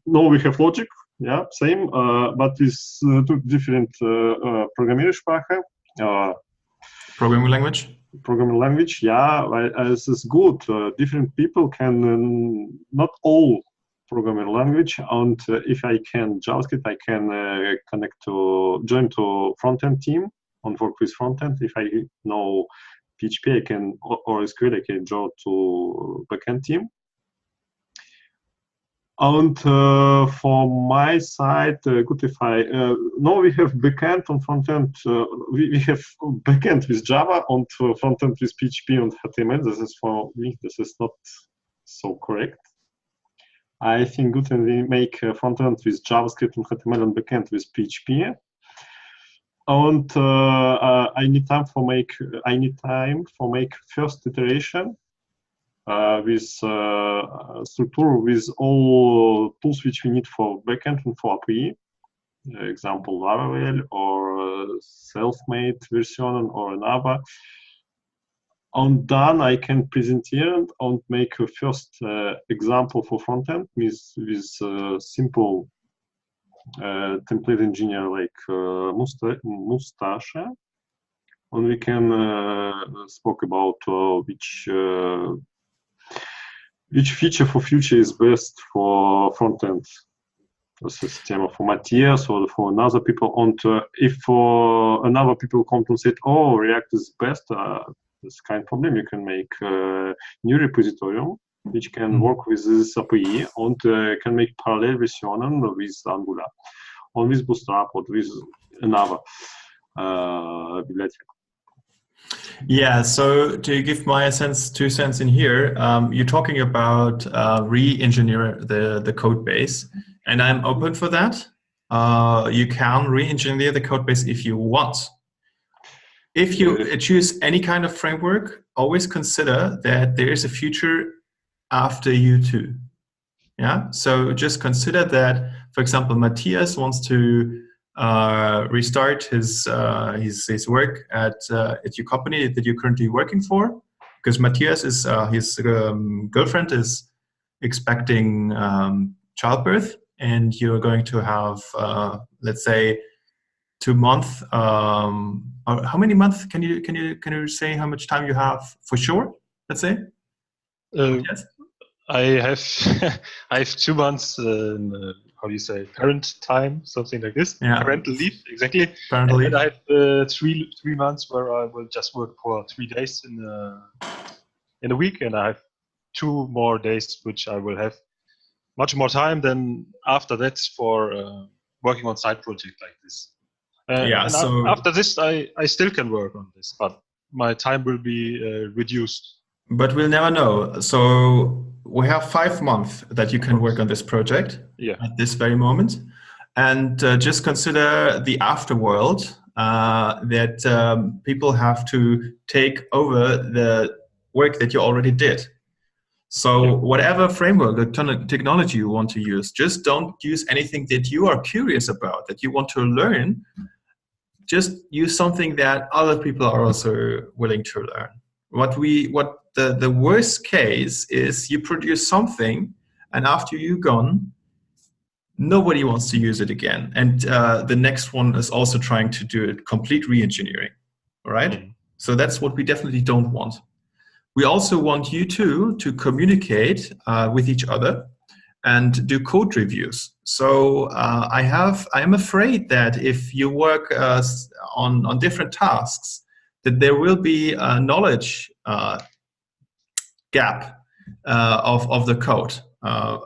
now we have logic, yeah, same, but with 2 different Programmiersprache. Programming language? Programming language, yeah, this is good. Different people can, not all programming language, and if I can JavaScript, I can join to front-end team and work with front-end. If I know PHP, I can, or SQL, I can join to backend team. And for my side, good if I now we have backend and frontend. We have backend with Java and frontend with PHP and HTML. This is for me. This is not so correct. I think good when we make frontend with JavaScript and HTML and backend with PHP. And I need time for make first iteration. With structure, with all tools which we need for backend and for API. example Laravel or self-made version or another. And then I can present here and make a first example for frontend with simple template engineer like Mustache. And we can speak about which feature for future is best for frontend system for Matthias or for another people. And if for another people come to say, oh, React is best, this kind of problem, you can make a new repository which can work with this API and can make parallel version with Angular or with Bootstrap or with another bibliothèque. Yeah, so to give my 2 cents in here, you're talking about re-engineer the code base, and I'm open for that. You can re-engineer the code base if you want. If you choose any kind of framework, always consider that there is a future after you too. Yeah, so just consider that, for example, Matthias wants to restart his work at your company that you're currently working for, because Matthias is his girlfriend is expecting childbirth, and you're going to have let's say 2 months. Or how many months can you say how much time you have for sure? Let's say. I have I have 2 months. How do you say, parent time, something like this. Yeah. Parental leave, exactly. Parental leave. And I have 3 months where I will just work for 3 days in a week, and I have 2 more days which I will have much more time than after that for working on side project like this. And so after this, I still can work on this, but my time will be reduced. But we'll never know. So we have 5 months that you can work on this project at this very moment. And just consider the afterworld that people have to take over the work that you already did. So whatever framework or technology you want to use, just don't use anything that you are curious about, that you want to learn. Just use something that other people are also willing to learn. The worst case is you produce something, and after you're gone, nobody wants to use it again. And the next one is also trying to do it complete re-engineering. All right? So that's what we definitely don't want. We also want you two to communicate with each other and do code reviews. So I am afraid that if you work on different tasks, that there will be a knowledge gap of the code,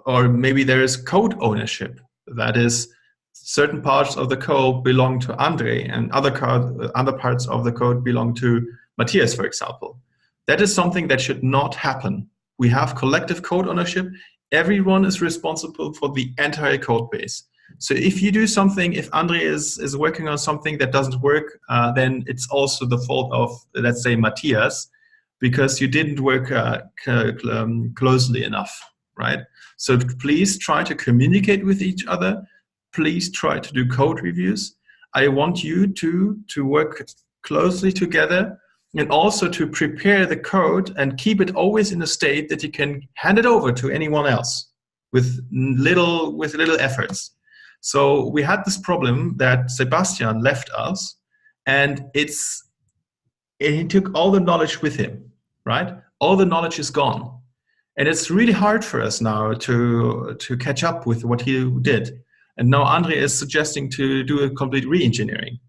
or maybe there is code ownership. That is, certain parts of the code belong to Andre, and other parts of the code belong to Matthias, for example. That is something that should not happen. We have collective code ownership. Everyone is responsible for the entire code base. So if you do something, if Andre is working on something that doesn't work, then it's also the fault of, let's say, Matthias, because you didn't work closely enough, right? So please try to communicate with each other. Please try to do code reviews. I want you to work closely together, and also to prepare the code and keep it always in a state that you can hand it over to anyone else with little efforts. So we had this problem that Sebastian left us, and he took all the knowledge with him, right? All the knowledge is gone. And it's really hard for us now to catch up with what he did. And now Andre is suggesting to do a complete re-engineering.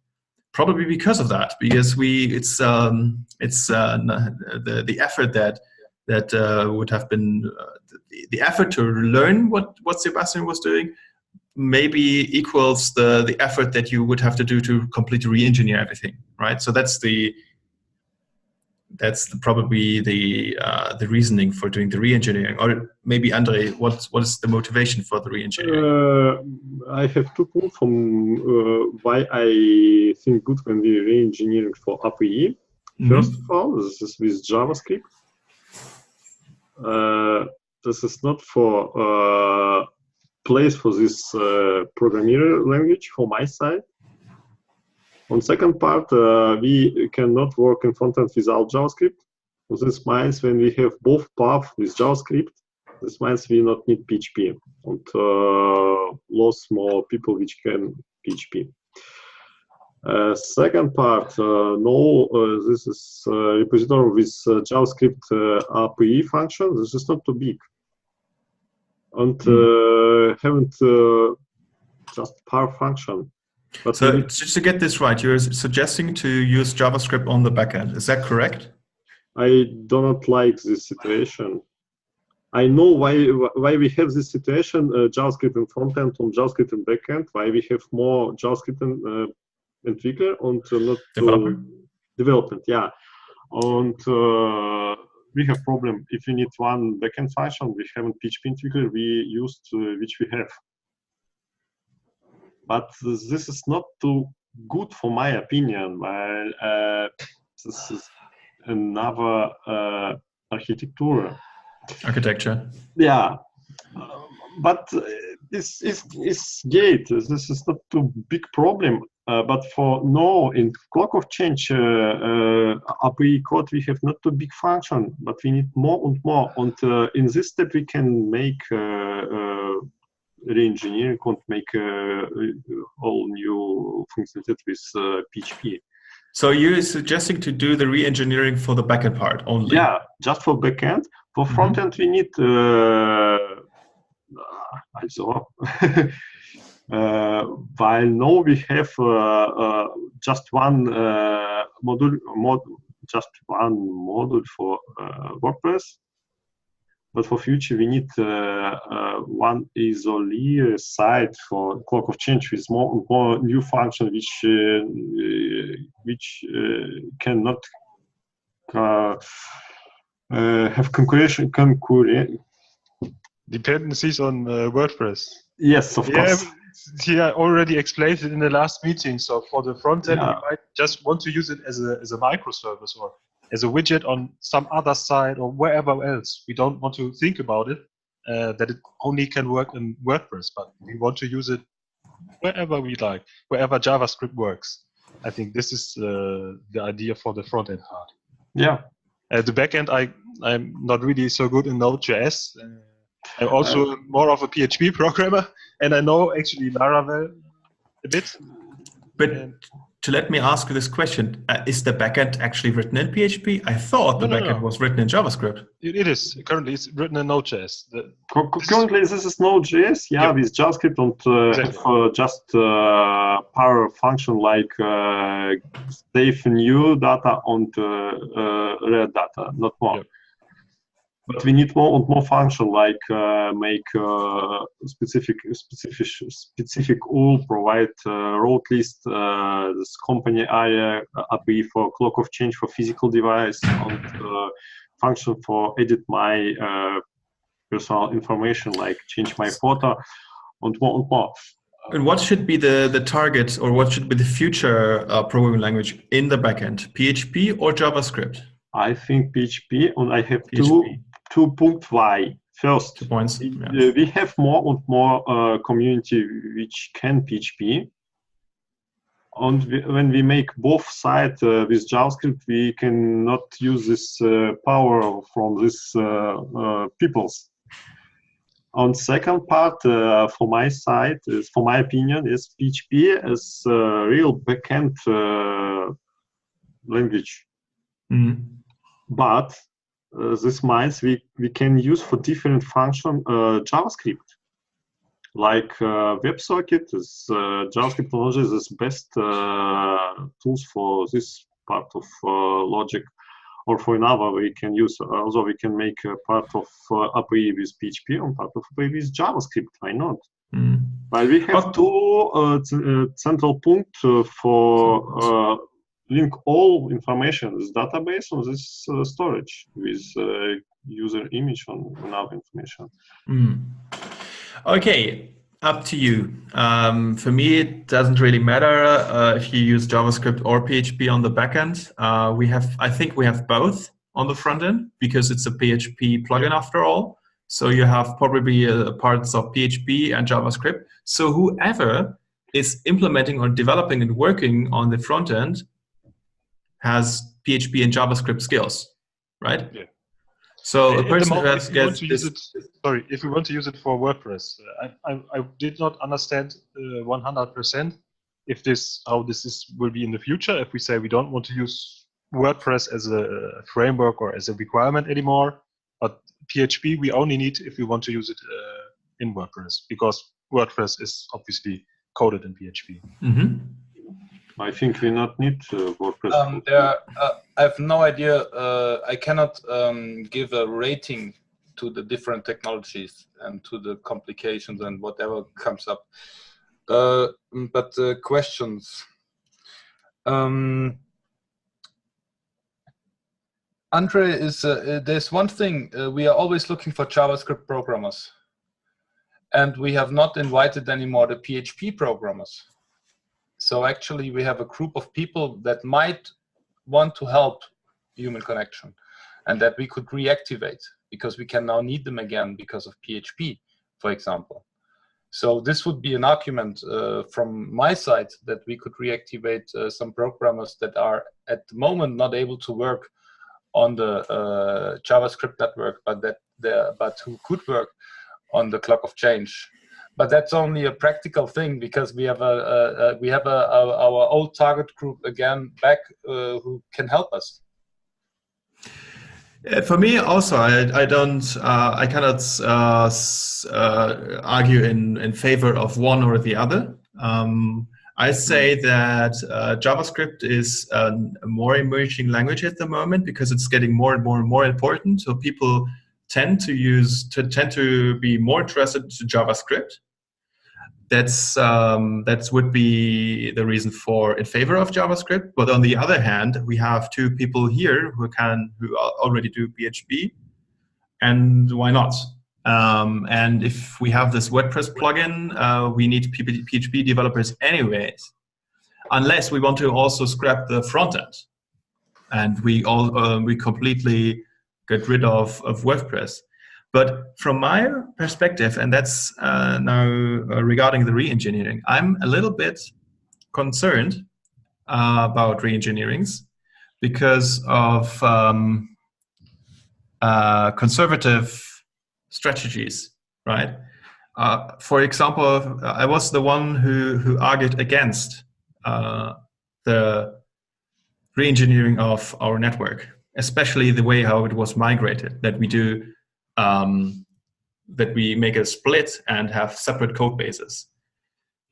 Probably because of that, because it's the effort that would have been the effort to learn what Sebastian was doing maybe equals the effort that you would have to do to completely re-engineer everything, right? So that's probably the reasoning for doing the re-engineering. Or maybe Andre, what is the motivation for the re-engineering? I have 2 points from why I think good when we re-engineering for API. First of all, this is with JavaScript. This is not for place for this programming language for my side. On second part, we cannot work in frontend without JavaScript. So this means when we have both paths with JavaScript, this means we not need PHP and lots more people which can PHP. Second part, this is repository with JavaScript API function. This is not too big. And haven't just power function. But so just to get this right, you're suggesting to use JavaScript on the backend. Is that correct? I do not like this situation. I know why we have this situation, JavaScript in frontend and JavaScript in backend, why we have more JavaScript and entwickler and not development, yeah. And we have problem if we need one backend function, we haven't PHP entwickler, we used which we have. But this is not too good for my opinion. This is another architecture. Yeah, but it's great. This is not too big problem. But for now, in clock of change API code, we have not too big function, but we need more and more. And in this step, we can make re-engineering and make all new functionality with PHP. So you're suggesting to do the re-engineering for the backend part only? Yeah, just for backend. For frontend, we need while now we have just one module for WordPress. But for future, we need one isolated site for clock of change with more and more new function which cannot have dependencies on WordPress. Yes, of course. Yeah, I already explained it in the last meeting. So for the front end, you might just want to use it as a microservice or as a widget on some other site or wherever else. We don't want to think about it, that it only can work in WordPress, but we want to use it wherever we like, wherever JavaScript works. I think this is the idea for the front end part. Yeah. At the back end, I'm not really so good in Node.js. I'm also more of a PHP programmer, and I know actually Laravel a bit. But to let me ask you this question, is the backend actually written in PHP? I thought the backend was written in JavaScript. It is. Currently, it's written in Node.js. Currently, this is Node.js, with JavaScript and exactly. Just power function like save new data and read data, not more. Yep. But we need more and more function like make specific URL, provide route list, this company area API for clock of change for physical device, and function for edit my personal information like change my photo, and more and more. And what should be the target, or what should be the future programming language in the backend, PHP or JavaScript? I think PHP, and I have two points why. First, 2 points. We have more and more community which can PHP. And when we make both sides with JavaScript, we cannot use this power from these peoples. On second part, for my side, for my opinion, is PHP is a real backend language. Mm-hmm. But this means we can use for different function JavaScript. Like WebSocket is JavaScript technology is best tools for this part of logic. Or for another, we can use, also we can make a part of API with PHP and part of API with JavaScript. Why not? Mm. But we have two central points for link all information, this database on this storage with user image on another information. Mm. Okay, up to you. For me, it doesn't really matter if you use JavaScript or PHP on the backend. I think we have both on the front end because it's a PHP plugin after all. So you have probably parts of PHP and JavaScript. So whoever is implementing or developing and working on the front end has PHP and JavaScript skills, right? Yeah. So a person who has if we want to use it for WordPress, I did not understand 100% how this will be in the future. If we say we don't want to use WordPress as a framework or as a requirement anymore, but PHP we only need if we want to use it in WordPress, because WordPress is obviously coded in PHP. Mm-hmm. I think we not need WordPress. I have no idea. I cannot give a rating to the different technologies and to the complications and whatever comes up. But questions. Andre, there's one thing. We are always looking for JavaScript programmers. And we have not invited anymore the PHP programmers. So actually, we have a group of people that might want to help human connection and that we could reactivate because we can now need them again because of PHP, for example. So this would be an argument from my side that we could reactivate some programmers that are at the moment not able to work on the JavaScript network, but who could work on the Clock of Change. But that's only a practical thing because we have our old target group again back who can help us. For me, also, I cannot argue in favor of one or the other. I say that JavaScript is a more emerging language at the moment because it's getting more and more and more important. So people tend to be more interested in JavaScript. That would be the reason in favor of JavaScript. But on the other hand, we have two people here who already do PHP, and why not? And if we have this WordPress plugin, we need PHP developers anyways, unless we want to also scrap the front end, and we completely get rid of WordPress. But from my perspective, and that's now regarding the re-engineering, I'm a little bit concerned about re-engineerings because of conservative strategies, right? For example, I was the one who argued against the re-engineering of our network, especially the way how it was migrated, that we do that we make a split and have separate code bases,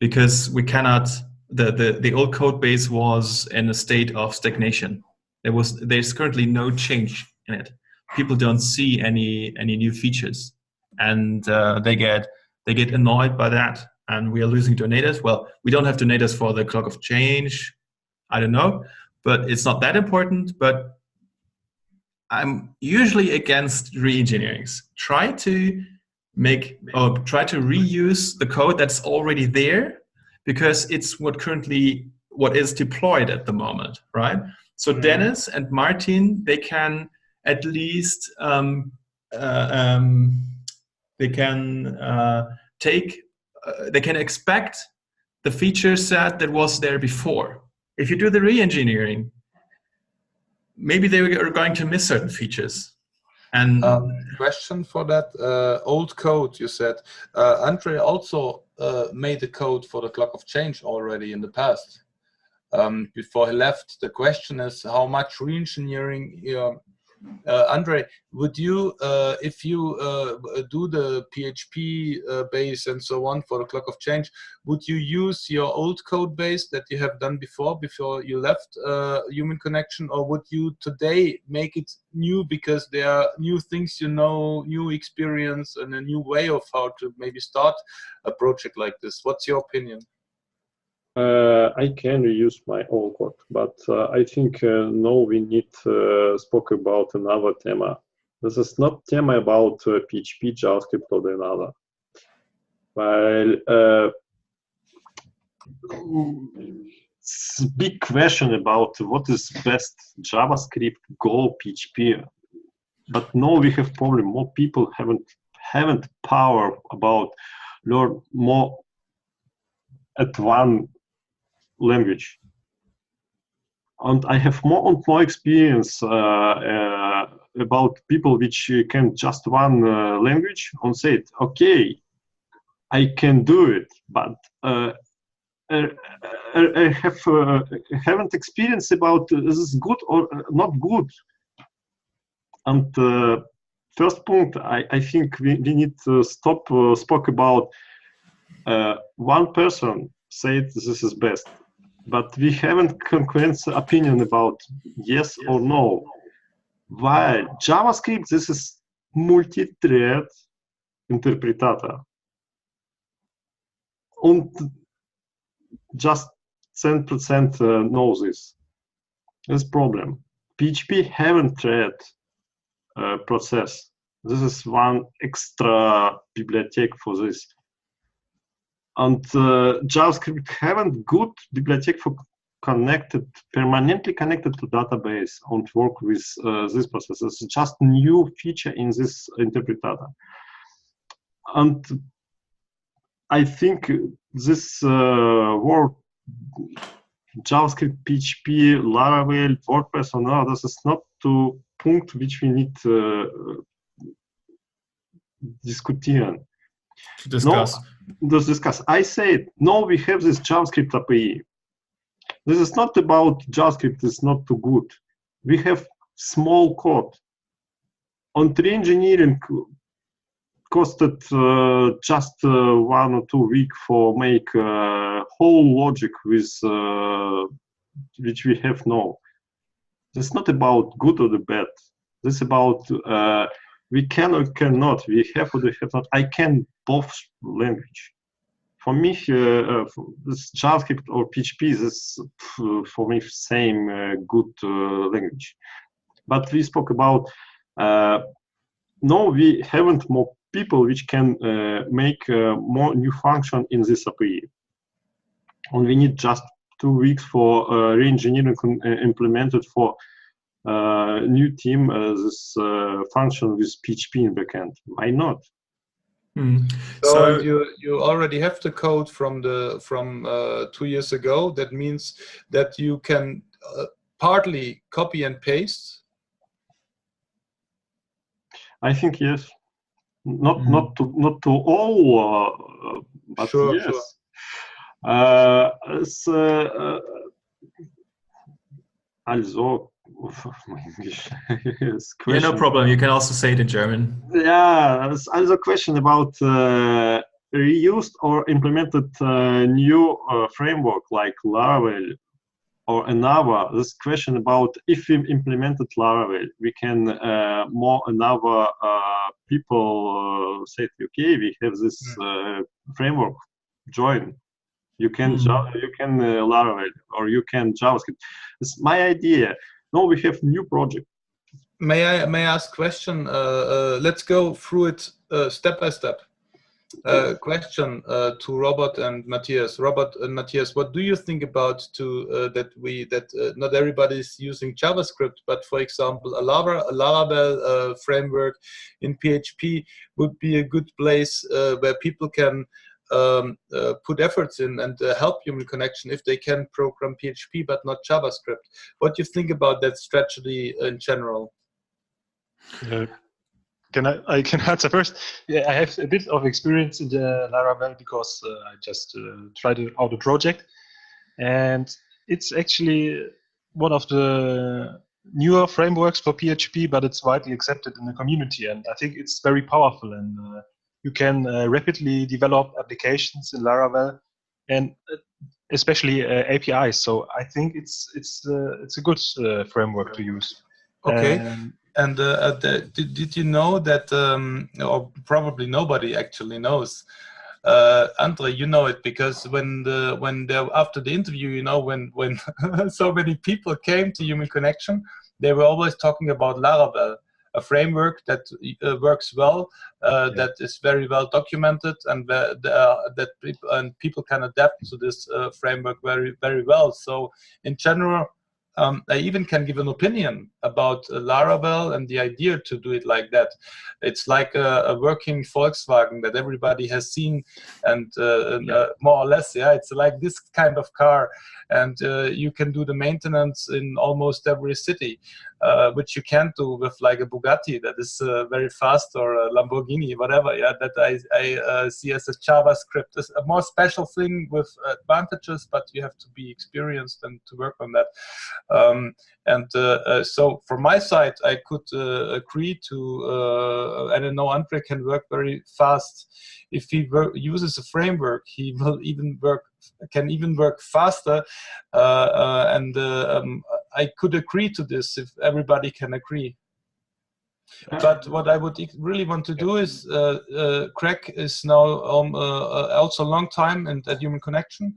because we cannot. The old code base was in a state of stagnation. There's currently no change in it. People don't see any new features, and they get annoyed by that. And we are losing donators. Well, we don't have donators for the Clock of Change. I don't know, but it's not that important. But I'm usually against re-engineerings. Try to reuse the code that's already there, because it's what is deployed at the moment, right? So Dennis and Martin, they can at least they can expect the feature set that was there before. If you do the re-engineering, maybe they are going to miss certain features. And question for that old code you said, Andre also made the code for the Clock of Change already in the past before he left. The question is how much re-engineering. Andre, would you, if you do the PHP base and so on for the Clock of Change, would you use your old code base that you have done before you left Human Connection, or would you today make it new because there are new things, new experience and a new way of how to maybe start a project like this? What's your opinion? I can reuse my own code, but I think no, we need spoke about another theme. This is not theme about PHP, JavaScript, or another. Well, it's a big question about what is best, JavaScript, Go, PHP. But no, we have problem. More people haven't power about learn more at one language. And I have more and more experience about people which can just one language and said, okay, I can do it, but I haven't experienced about this is good or not good. And first point, I think we need to stop spoke about one person said this is best, but we haven't concurrent opinion about yes or no. While JavaScript, this is multi-thread interpretator. And just 10% know this. This problem. PHP haven't thread process. This is one extra bibliothèque for this. And JavaScript haven't good bibliothèque for permanently connected to database and work with this process. It's just new feature in this interpreter. And I think this word JavaScript, PHP, Laravel, WordPress, or no, this is not the point which we need to diskutieren. To discuss. No, to discuss. I said, no, we have this JavaScript API. This is not about JavaScript, it's not too good. We have small code. On re-engineering costed just 1 or 2 weeks for make whole logic with which we have now. It's not about good or the bad. This is about we can or cannot, we have or we have not. I can both language. For me, this JavaScript or PHP is for me same good language. But we spoke about no, we haven't more people which can make more new function in this API. And we need just 2 weeks for re-engineering implemented for new team this function with PHP in backend. Why not? So you already have the code from 2 years ago. That means that you can partly copy and paste. I think yes. Not to all, but sure, yes. Sure. Also, my English is yeah, no problem. You can also say it in German. Yeah, there's also a question about reused or implemented new framework like Laravel or another. This question about if we implemented Laravel, we can more another people say, okay, we have this framework, join. You can Laravel or you can JavaScript. It's my idea. No, we have new project. May I ask question? Let's go through it step by step. Question to Robert and Matthias. Robert and Matthias, what do you think about that not everybody is using JavaScript, but for example, a Laravel framework in PHP would be a good place where people can put efforts in and help human connection if they can program PHP but not JavaScript. What do you think about that strategy in general? I can answer first. Yeah, I have a bit of experience in the Laravel because I just tried out a project, and it's actually one of the newer frameworks for PHP, but it's widely accepted in the community, and I think it's very powerful, and you can rapidly develop applications in Laravel, and especially APIs. So I think it's a good framework to use. Okay. And did you know that, or probably nobody actually knows, Andre, you know it because after the interview, you know, when so many people came to Human Connection, they were always talking about Laravel, a framework that works well, that is very well documented, and that people can adapt to this framework very, very well. So in general, I even can give an opinion about Laravel and the idea to do it like that. It's like a working Volkswagen that everybody has seen, and more or less, yeah, it's like this kind of car, and you can do the maintenance in almost every city, which you can't do with like a Bugatti that is very fast, or a Lamborghini, whatever. Yeah, that I see as a JavaScript. It's a more special thing with advantages, but you have to be experienced and to work on that. So from my side, I could agree to, and I know Andre can work very fast. If he uses a framework, he will can even work faster. I could agree to this if everybody can agree. But what I would really want to do is, Craig is now also a long time at Human Connection,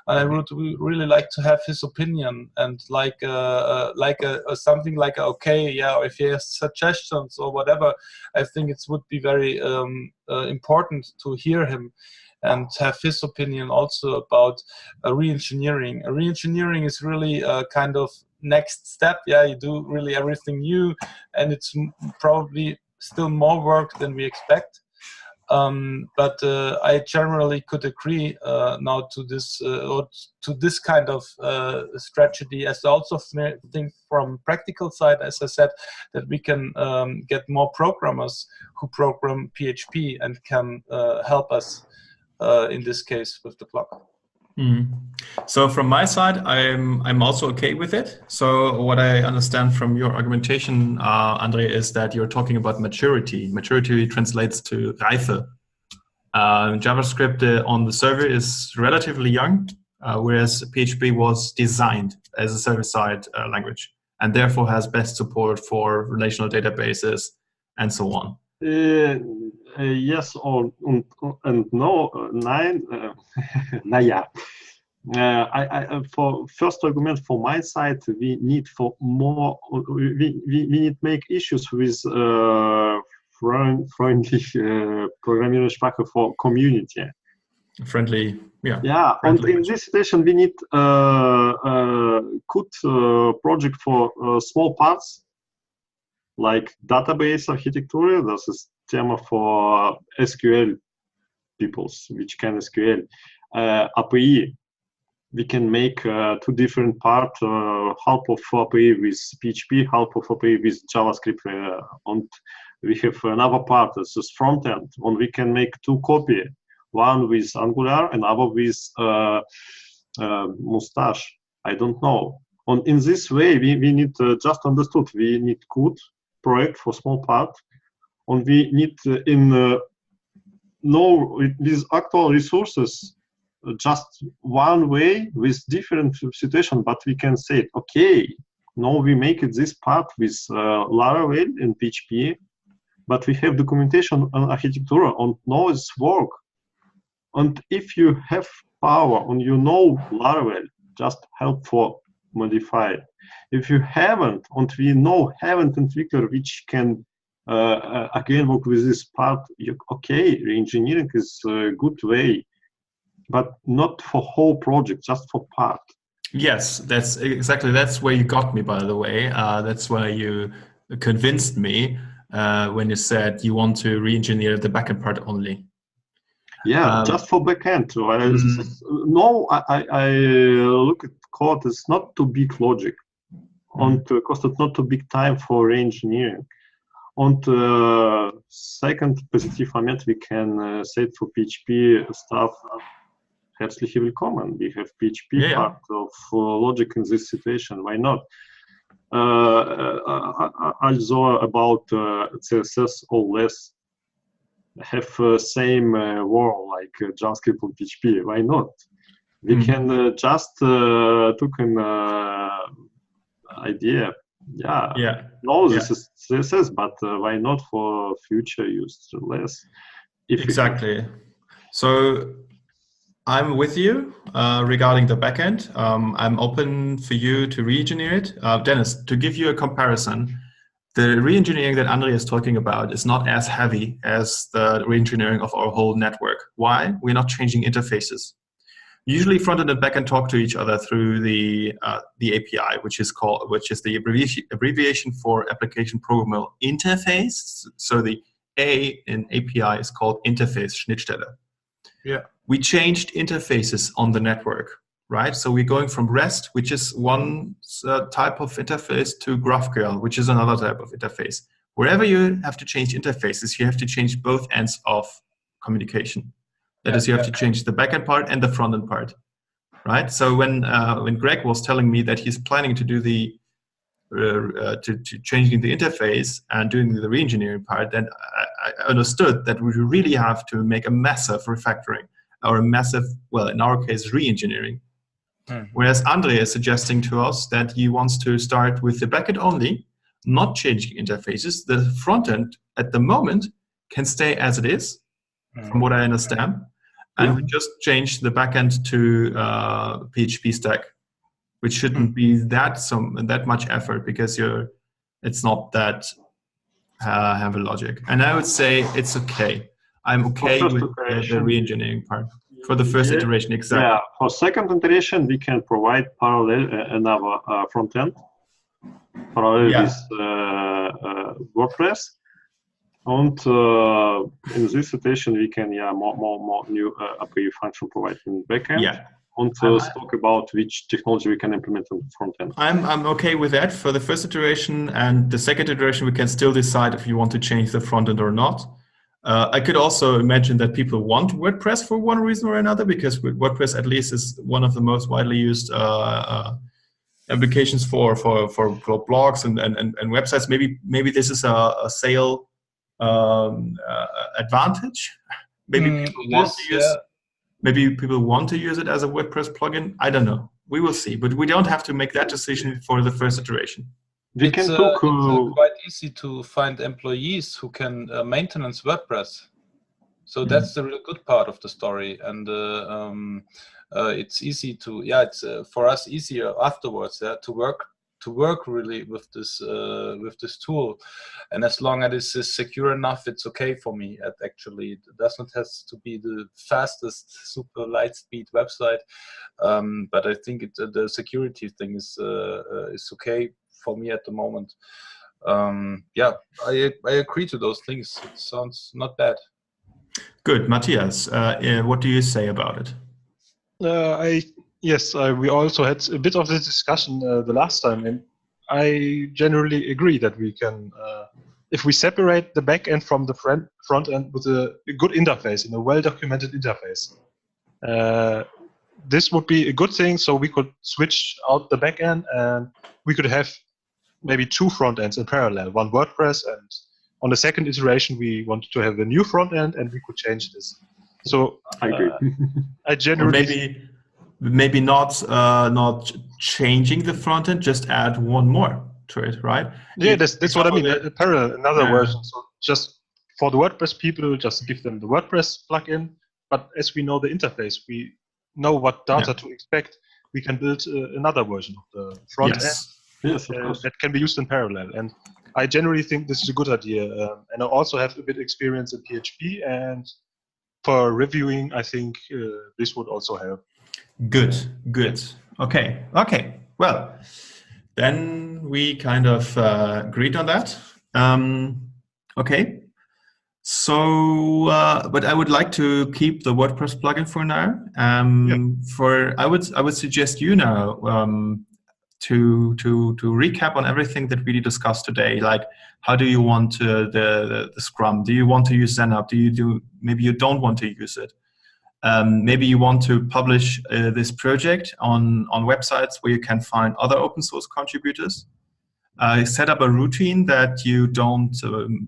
and I would really like to have his opinion, and something like, okay, yeah, if he has suggestions or whatever, I think it would be very important to hear him and have his opinion also about re-engineering. Re-engineering is really a kind of next step. Yeah, you do really everything new, and it's probably still more work than we expect. But I generally could agree now to this kind of strategy, as I also think from practical side, as I said, that we can get more programmers who program PHP and can help us in this case with the blog. So from my side, I'm also okay with it. So what I understand from your argumentation, Andre, is that you're talking about maturity. Maturity translates to Reife. JavaScript on the server is relatively young, whereas PHP was designed as a server-side language, and therefore has best support for relational databases and so on. Yes and no. Naja. For first argument for my side, we need for more. We need make issues with friendly Programmiersprache for community. Friendly, yeah. Yeah, and in this situation, we need good project for small parts, like database architecture. This is tema for SQL peoples, which can SQL. API, we can make two different parts, half of API with PHP, half of API with JavaScript, and we have another part, this is front end, and we can make two copy, one with Angular and other with Mustache, I don't know. And in this way, we need just understood, we need good project for small part, and we need know with actual resources just one way with different situation, but we can say, okay, now we make it this part with Laravel and PHP, but we have documentation on architecture and now it's work. And if you have power and you know Laravel, just help for modify it. If you haven't, and we know haven't entwickler which can again work with this part, okay, re-engineering is a good way, but not for whole project, just for part. Yes, that's where you got me, by the way. That's why you convinced me when you said you want to re-engineer the backend part only. Yeah, just for backend. No, I look at code, it's not too big logic, and cost not too big time for re-engineering. And second positive moment, we can say for PHP stuff, herzlich willkommen. We have PHP part of logic in this situation. Why not? Also about CSS or less have same word like JavaScript and PHP. Why not? We can just took an idea. No, this is CSS, but why not for future use less? Exactly. So I'm with you regarding the backend. I'm open for you to re-engineer it. Dennis, to give you a comparison, the re-engineering that Andre is talking about is not as heavy as the re-engineering of our whole network. Why? We're not changing interfaces. Usually, front-end and backend talk to each other through the API, which is the abbreviation for Application Programmable Interface. So the A in API is called Interface Schnittstelle. Yeah. We changed interfaces on the network, right? So we're going from REST, which is one type of interface, to GraphQL, which is another type of interface. Wherever you have to change interfaces, you have to change both ends of communication. That is, you have to change the backend part and the front-end part, right? So when Greg was telling me that he's planning to do to changing the interface and doing the re-engineering part, then I understood that we really have to make a massive refactoring, or a massive, well, in our case, re-engineering. Mm-hmm. Whereas Andre is suggesting to us that he wants to start with the backend only, not changing interfaces. The front-end at the moment can stay as it is, from what I understand. And we just change the backend to PHP stack, which shouldn't be that much effort, because it's not that heavy logic. And I would say it's okay. I'm okay with the re-engineering part for the first iteration. Exactly. Yeah. For second iteration, we can provide parallel another front end, parallel with WordPress. And in this iteration, we can more new API function provided in backend. Yeah. And talk about which technology we can implement on the front end. I'm okay with that for the first iteration, and the second iteration we can still decide if you want to change the front end or not. I could also imagine that people want WordPress for one reason or another, because WordPress at least is one of the most widely used applications for blogs and websites. Maybe this is a sale advantage. Maybe people want to use. Maybe people want to use it as a WordPress plugin. I don't know. We will see. But we don't have to make that decision for the first iteration. It's quite easy to find employees who can maintenance WordPress. So that's the real good part of the story. And it's easy to, it's for us easier afterwards to work really with this tool. And as long as it is secure enough, it's okay for me. Actually, it doesn't have to be the fastest, super light speed website, but I think the security thing is okay for me at the moment. I agree to those things. It sounds not bad. Good, Matthias. What do you say about it? We also had a bit of this discussion the last time, and I generally agree that we can, if we separate the back end from the front end with a good interface, in a well-documented interface, this would be a good thing. So we could switch out the back end, and we could have maybe two front ends in parallel, one WordPress, and on the second iteration we wanted to have a new front end, and we could change this. So I agree. I generally maybe not changing the front end, just add one more to it, right? Yeah, that's what I mean. A parallel, another version. So just for the WordPress people, just give them the WordPress plugin. But as we know the interface, we know what data to expect. We can build another version of the front end that can be used in parallel. And I generally think this is a good idea. And I also have a bit of experience in PHP, and for reviewing, I think this would also help. Good. Okay. Well, then we kind of agreed on that. Okay. So, but I would like to keep the WordPress plugin for now. I would suggest you now to recap on everything that we discussed today. Like, how do you want the Scrum? Do you want to use ZenUp? Maybe you don't want to use it. Maybe you want to publish this project on websites where you can find other open source contributors. Set up a routine that you don't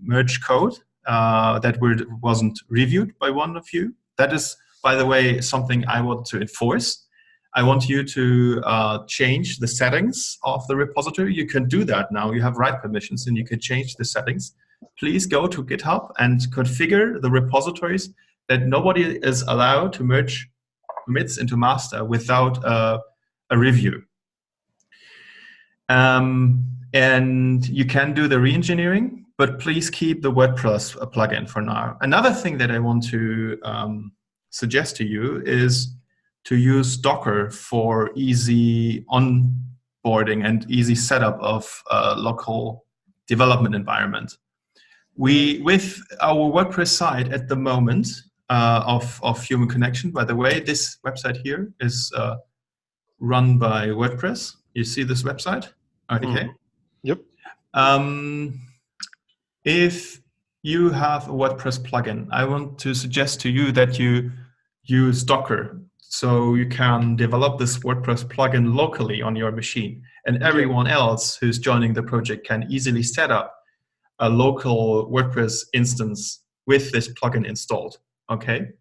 merge code that wasn't reviewed by one of you. That is, by the way, something I want to enforce. I want you to change the settings of the repository. You can do that now. You have write permissions and you can change the settings. Please go to GitHub and configure the repositories that nobody is allowed to merge commits into master without a review. And you can do the re-engineering, but please keep the WordPress plugin for now. Another thing that I want to suggest to you is to use Docker for easy onboarding and easy setup of a local development environment. With our WordPress site at the moment of Human Connection, by the way, this website here is run by WordPress. You see this website? Okay. Yep. If you have a WordPress plugin, I want to suggest to you that you use Docker, so you can develop this WordPress plugin locally on your machine, and everyone else who's joining the project can easily set up a local WordPress instance with this plugin installed. Okay.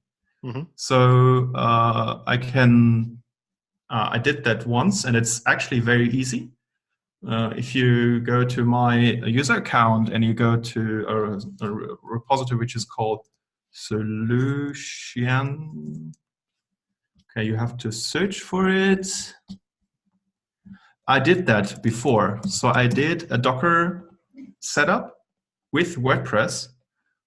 So I did that once, and it's actually very easy. If you go to my user account and you go to a repository which is called Solution, okay, you have to search for it. I did that before. So I did a Docker setup with WordPress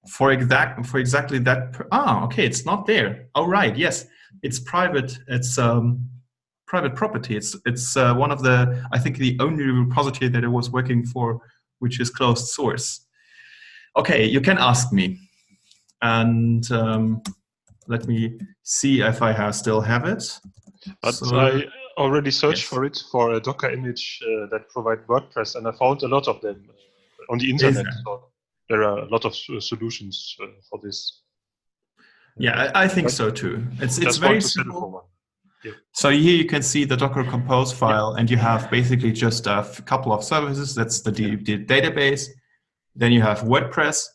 for exactly that. Okay, it's not there. Oh, right, yes, it's private. It's private property. It's one of the, I think, the only repository that it was working for, which is closed source. Okay, you can ask me, and let me see if I still have it. But so, I already searched for it, for a Docker image that provide WordPress, and I found a lot of them on the internet. So there are a lot of solutions for this. Yeah, I think so too. It's very simple. Yep. So here you can see the Docker Compose file, and you have basically just a couple of services. That's the database. Then you have WordPress.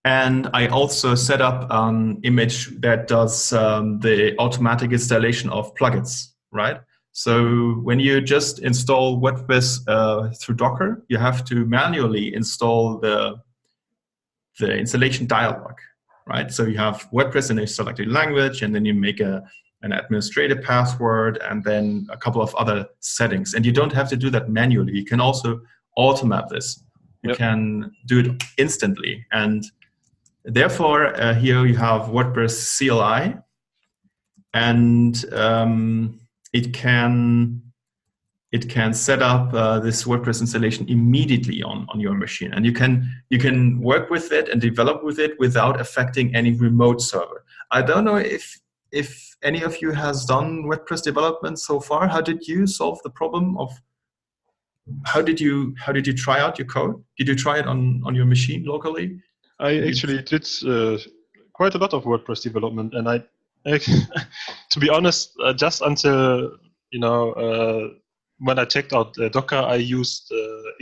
And I also set up an image that does the automatic installation of plugins, right? So when you just install WordPress through Docker, you have to manually install the installation dialog, right? So you have WordPress and you select your language, and then you make an administrative password, and then a couple of other settings. And you don't have to do that manually. You can also automate this. You can do it instantly. And therefore, here you have WordPress CLI, and it can set up this WordPress installation immediately on your machine, and you can work with it and develop with it without affecting any remote server. I don't know if any of you has done WordPress development so far. How did you solve the problem of how did you try out your code? Did you try it on your machine locally? I actually did quite a lot of WordPress development, and I to be honest, just until when I checked out Docker, I used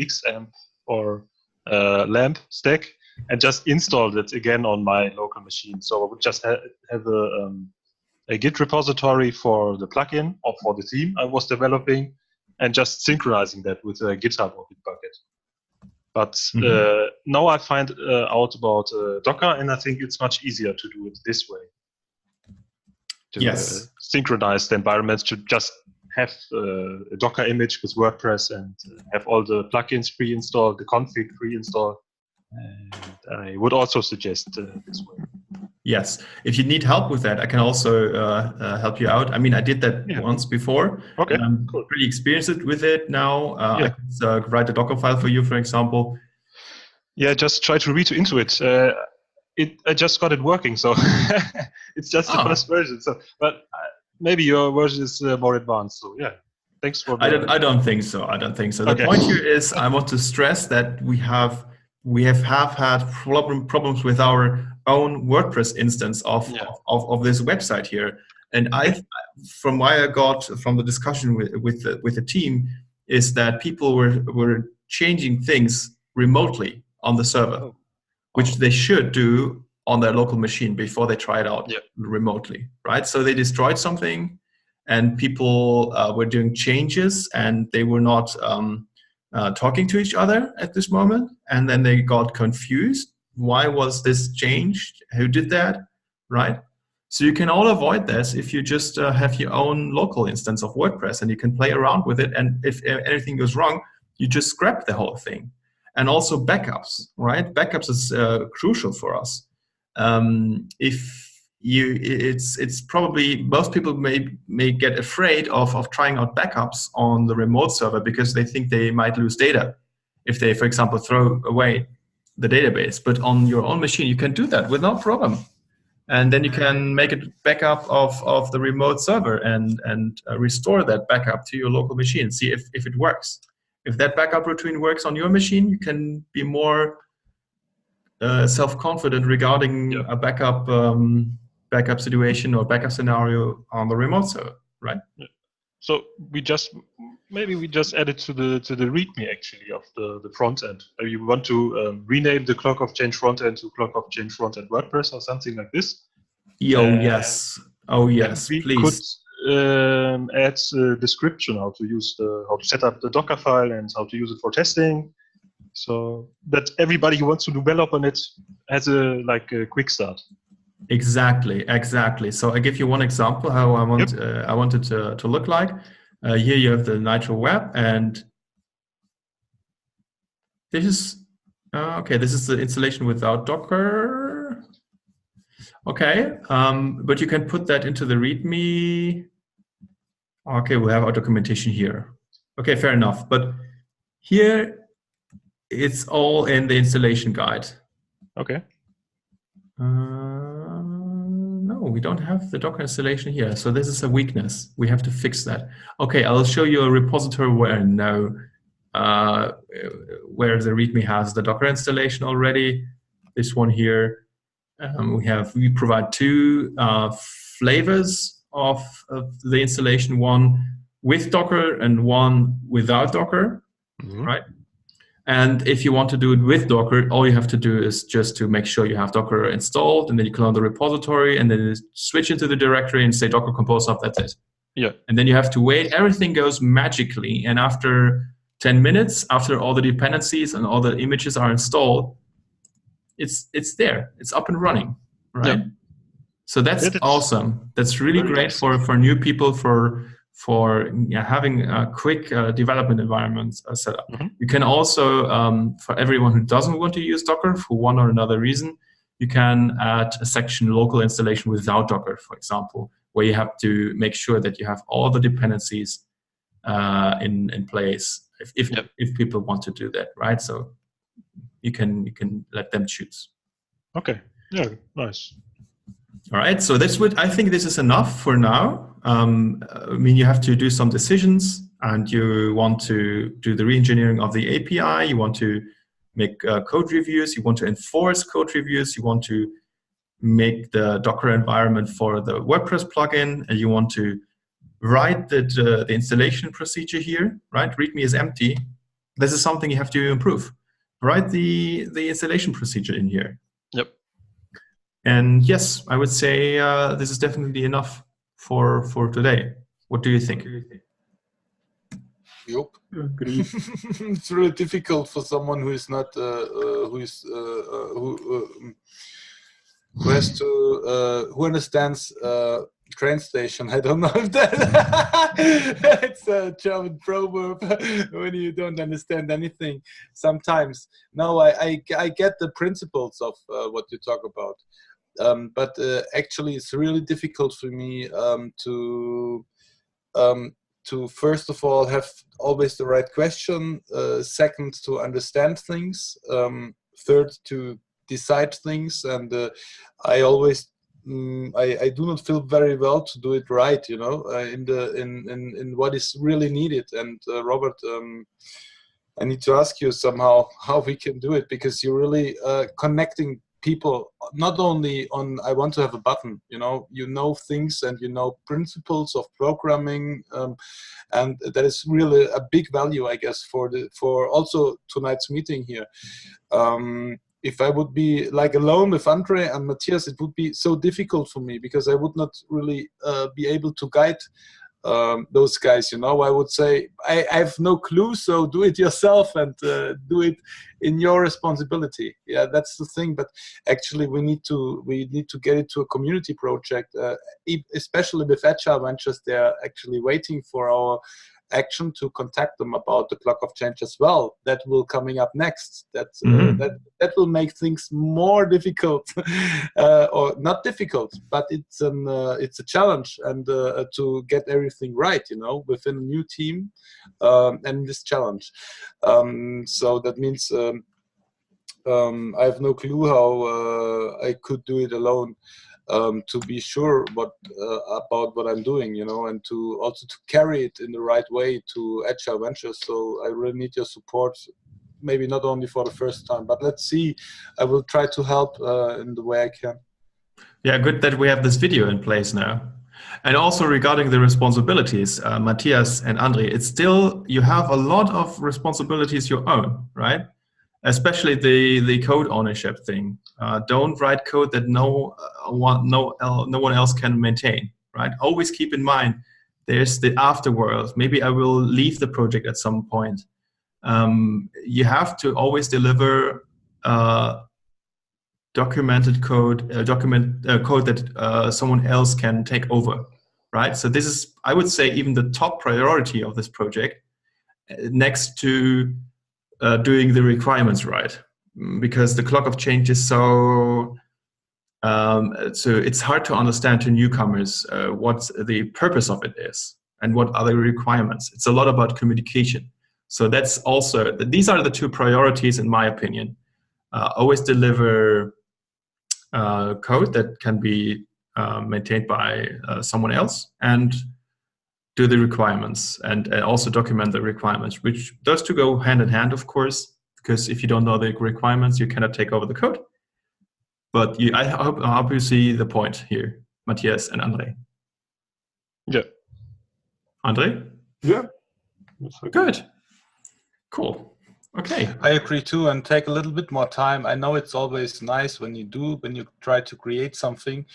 XAMPP or LAMP stack and just installed it again on my local machine. So I would just have a Git repository for the plugin or for the theme I was developing, and just synchronizing that with GitHub or Bitbucket. But now I find out about Docker, and I think it's much easier to do it this way. To synchronize the environments, to just have a Docker image with WordPress and have all the plugins pre-installed, the config pre-installed. And I would also suggest this way. Yes, if you need help with that, I can also help you out. I mean, I did that once before. Okay, I'm cool. pretty experienced with it now. I could write a Docker file for you, for example. Yeah, just try to read into it. I just got it working, so it's just the first version. So, but maybe your version is more advanced. So yeah, thanks for. I don't think so. I don't think so. The point here is, I want to stress that we have had problems with our own WordPress instance of this website here, and from what I got from the discussion with the team is that people were changing things remotely on the server, which they should do on their local machine before they try it out remotely, right? So they destroyed something, and people were doing changes, and they were not talking to each other at this moment, and then they got confused. Why was this changed? Who did that, right? So you can all avoid this if you just have your own local instance of WordPress, and you can play around with it, and if anything goes wrong, you just scrap the whole thing. And also backups, right? Backups is crucial for us. If it's probably most people may get afraid of trying out backups on the remote server because they think they might lose data if they, for example, throw away the database. But on your own machine, you can do that with no problem. And then you can make a backup of the remote server and restore that backup to your local machine, see if it works. If that backup routine works on your machine, you can be more self-confident regarding a backup situation or backup scenario on the remote server, right? Yeah. So maybe we just add it to the README actually of the front end. Maybe you want to rename the clock of change front end to clock of change front end WordPress or something like this. Yes. Oh yes, we please. Could add a description how to set up the Docker file and how to use it for testing, so that everybody who wants to develop on it has a quick start. Exactly. So I give you one example how I want it to look like. Here you have the Nitro Web, and this is okay. This is the installation without Docker. Okay, but you can put that into the README. Okay, we have our documentation here. Okay, fair enough. But here, it's all in the installation guide. Okay. No, we don't have the Docker installation here. So this is a weakness. We have to fix that. Okay, I'll show you a repository where where the README has the Docker installation already. This one here. We provide two flavors of the installation, one with Docker and one without Docker, right? And if you want to do it with Docker, all you have to do is just to make sure you have Docker installed, and then you clone the repository, and then switch into the directory and say Docker compose up, that's it. Yeah. And then you have to wait. Everything goes magically, and after 10 minutes, after all the dependencies and all the images are installed, it's there. It's up and running, right? Yeah. So that's awesome. That's really great for new people, for having a quick development environment set up. You can also, for everyone who doesn't want to use Docker for one or another reason, you can add a section local installation without Docker, for example, where you have to make sure that you have all the dependencies in place if people want to do that, right? So you can let them choose. Okay. Yeah. Nice. All right. So I think this is enough for now. I mean, you have to do some decisions, and you want to do the re-engineering of the API. You want to make code reviews. You want to enforce code reviews. You want to make the Docker environment for the WordPress plugin, and you want to write the installation procedure here, right? README is empty. This is something you have to improve. Write the installation procedure in here. Yep. And yes, I would say this is definitely enough for today. What do you think? Yep. Agree. It's really difficult for someone who is not who understands train station. I don't know if that it's a German proverb when you don't understand anything. Sometimes, no, I get the principles of what you talk about, but actually, it's really difficult for me to first of all have always the right question, second to understand things, third to decide things, and I always I do not feel very well to do it right, you know, in what is really needed. And Robert, I need to ask you somehow how we can do it, because you're really connecting people, not only on I want to have a button, you know things, and you know principles of programming, and that is really a big value, I guess, for also tonight's meeting here. If I would be like alone with Andre and Matthias, it would be so difficult for me, because I would not really be able to guide those guys, you know. I would say I have no clue, so do it yourself, and do it in your responsibility. Yeah, that's the thing. But actually, we need to get it to a community project, especially with Agile Ventures. They're actually waiting for our action to contact them about the clock of change as well. That will coming up next. That will make things more difficult, or not difficult, but it's a challenge, and to get everything right, within a new team, and this challenge. So that means I have no clue how I could do it alone. To be sure about what I'm doing, and to also to carry it in the right way to Agile Ventures. So I really need your support, maybe not only for the first time, but let's see. I will try to help in the way I can. Yeah, good that we have this video in place now. And also regarding the responsibilities, Matthias and Andre, it's still, you have a lot of responsibilities your own, right? Especially the code ownership thing. Don't write code that no one else can maintain, right? Always keep in mind, there's the afterworld. Maybe I will leave the project at some point. You have to always deliver documented code, code that someone else can take over, right? So this is, I would say, even the top priority of this project, next to doing the requirements right, because the clock of change is so it's hard to understand to newcomers what the purpose of it is and what are the requirements. It's a lot about communication. So that's also, these are the two priorities in my opinion. Always deliver code that can be maintained by someone else, and do the requirements, and also document the requirements, which those two go hand in hand, of course, because if you don't know the requirements, you cannot take over the code. But I hope you see the point here, Matthias and Andre. Yeah. Andre? Yeah. Good. Cool. Okay. I agree too, and take a little bit more time. I know it's always nice when you try to create something,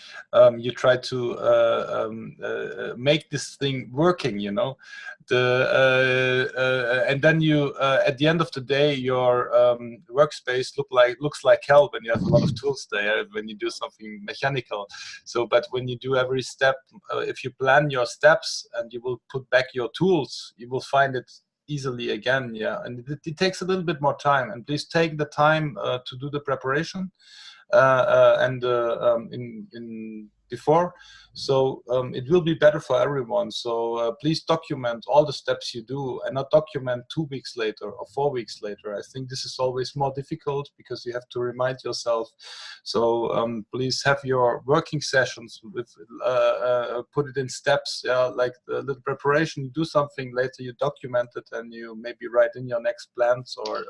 you try to make this thing working, and then you at the end of the day, your workspace looks like hell when you have a lot of tools there, when you do something mechanical. So, but when you do every step, if you plan your steps and you will put back your tools, you will find it easily again, and it takes a little bit more time, and please take the time to do the preparation and in before, so it will be better for everyone. So please document all the steps you do, and not document 2 weeks later or 4 weeks later. I think this is always more difficult because you have to remind yourself. So please have your working sessions with put it in steps, like the little preparation. You do something, later you document it, and you maybe write in your next plans, or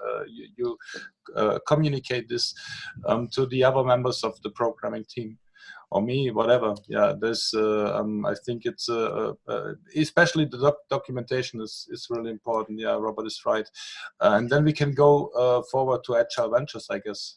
you communicate this to the other members of the programming team, or me, whatever. Yeah, there's. I think it's especially the documentation is really important. Yeah, Robert is right, and then we can go forward to Agile Ventures, I guess,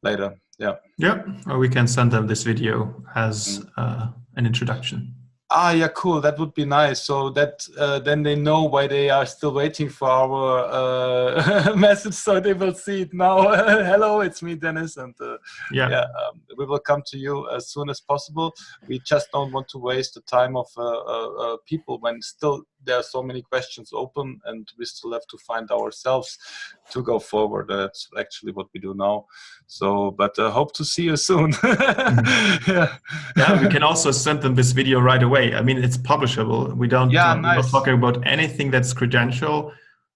later. Yeah. Yeah, or we can send them this video as an introduction. Ah, yeah, cool. That would be nice. So that then they know why they are still waiting for our message, so they will see it now. Hello, it's me, Dennis, and we will come to you as soon as possible. We just don't want to waste the time of people when still there are so many questions open, and we still have to find ourselves to go forward. That's actually what we do now. So, but hope to see you soon. Yeah, we can also send them this video right away. I mean, it's publishable. We don't. We're not talking about anything that's credential,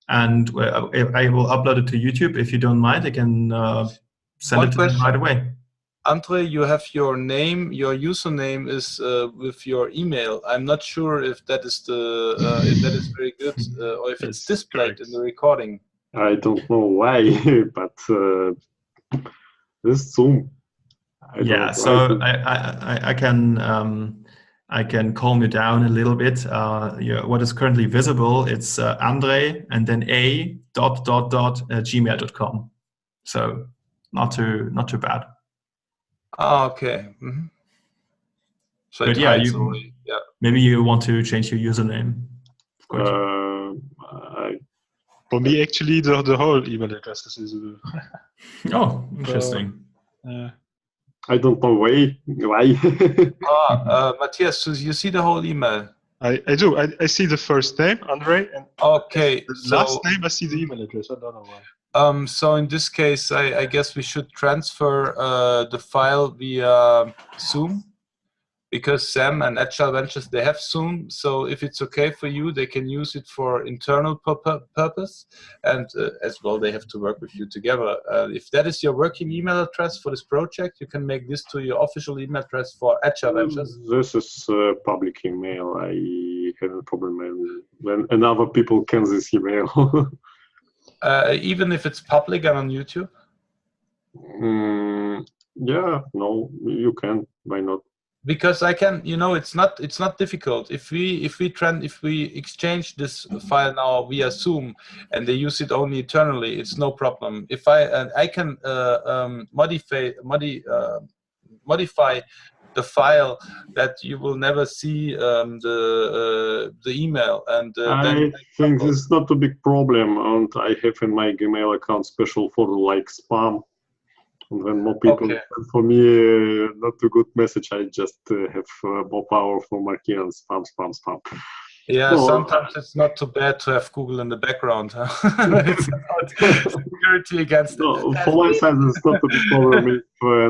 and I will upload it to YouTube. If you don't mind, I can send it to them right away. Andre, you have your name. Your username is with your email. I'm not sure if that is if that is very good, or if it's displayed in the recording. I don't know why, but this Zoom. So I can calm you down a little bit. What is currently visible, it's Andre and then a.gmail.com. So not too bad. Ah, okay. Mm-hmm. So but maybe you want to change your username. For me, actually, the whole email address is visible. Oh, interesting. I don't know why. Matthias, so you see the whole email? I do. I see the first name, Andre, and okay. the last name, I see the email address. I don't know why. So in this case, I guess we should transfer the file via Zoom, because Sam and Agile Ventures, they have Zoom. So if it's okay for you, they can use it for internal purpose, and as well, they have to work with you together. If that is your working email address for this project, you can make this to your official email address for Agile Ventures. This is public email. I have a problem when other people can this email. Even if it's public and on YouTube? Yeah, no, you can. Why not? Because I can, it's not difficult. If we exchange this file now via Zoom and they use it only internally, it's no problem. If I can modify the file that you will never see the email, and I think this is not a big problem, and I have in my Gmail account special for like spam. And when more people send for me not a good message, I just have more power for marking and spam. Yeah, so, sometimes it's not too bad to have Google in the background. Huh? It's about security against no, for my side, it's not a big problem if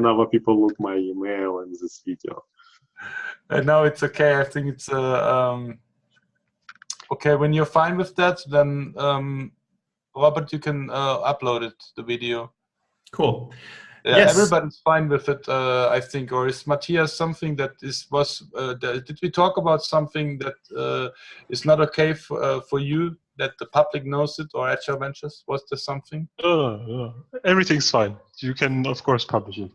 other people look my email in this video. No, it's okay. I think it's okay. When you're fine with that, then Robert, you can upload it, the video. Cool. Yeah, yes. Everybody's fine with it, I think. Or is Matthias something that did we talk about something that is not okay for you, that the public knows it, or Agile Ventures? Was there something? Everything's fine. You can, of course, publish it.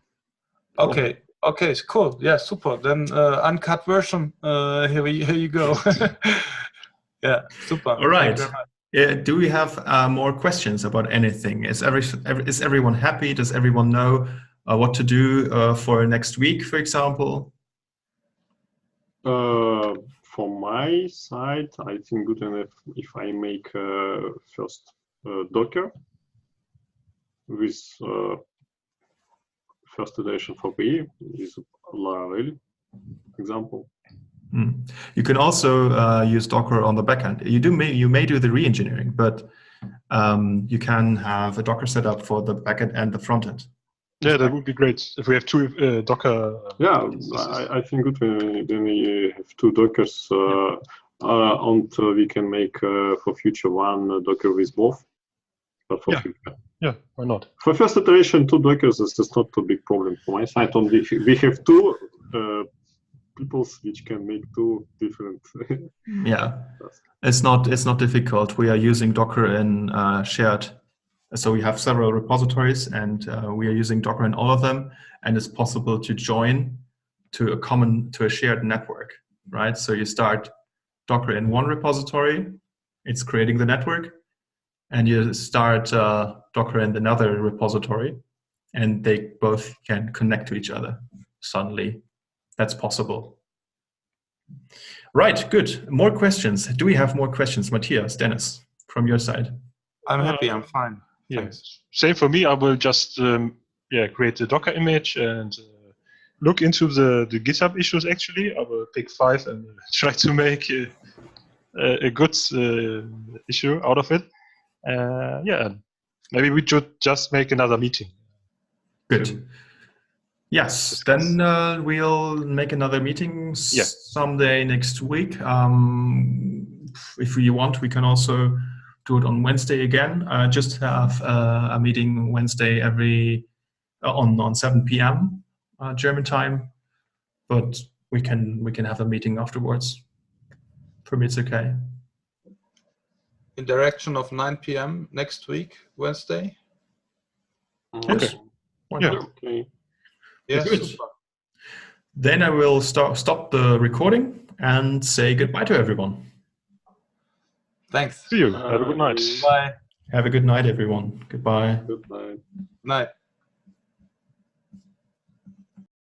Okay. Okay, cool. Yeah, super. Then uncut version. Here you go. Yeah, super. All right. Do we have more questions about anything? Is everyone happy? Does everyone know what to do for next week, for example? From my side, I think good enough if I make first Docker with first edition for PE is Laravel example. You can also use Docker on the backend. You may do the re-engineering, but you can have a Docker setup for the backend and the frontend. Yeah, that would be great if we have two Docker. Yeah, I think good when we have two Dockers, and we can make for future one Docker with both. But for future. Yeah, why not? For first iteration, two Dockers is not a big problem for my side. Only we have two. People which can make two different. Yeah, it's not difficult. We are using Docker in shared, so we have several repositories, and we are using Docker in all of them. And it's possible to join to a shared network, right? So you start Docker in one repository, it's creating the network, and you start Docker in another repository, and they both can connect to each other suddenly. That's possible. Right, good. More questions. Do we have more questions? Matthias, Dennis, from your side? I'm happy, I'm fine. Yeah. Thanks. Same for me. I will just create the Docker image and look into the GitHub issues actually. I will pick 5 and try to make a good issue out of it. Maybe we should just make another meeting. Good. Yes, then we'll make another meeting someday next week. If you want, we can also do it on Wednesday again. Just have a meeting Wednesday on 7 p.m. German time, but we can have a meeting afterwards. For me, it's okay. In direction of 9 p.m. next week, Wednesday. Okay. Okay. Yeah, good. super. Then I will stop the recording and say goodbye to everyone. Thanks. See you. Have a good night. Bye. Have a good night, everyone. Goodbye. Good night. Night.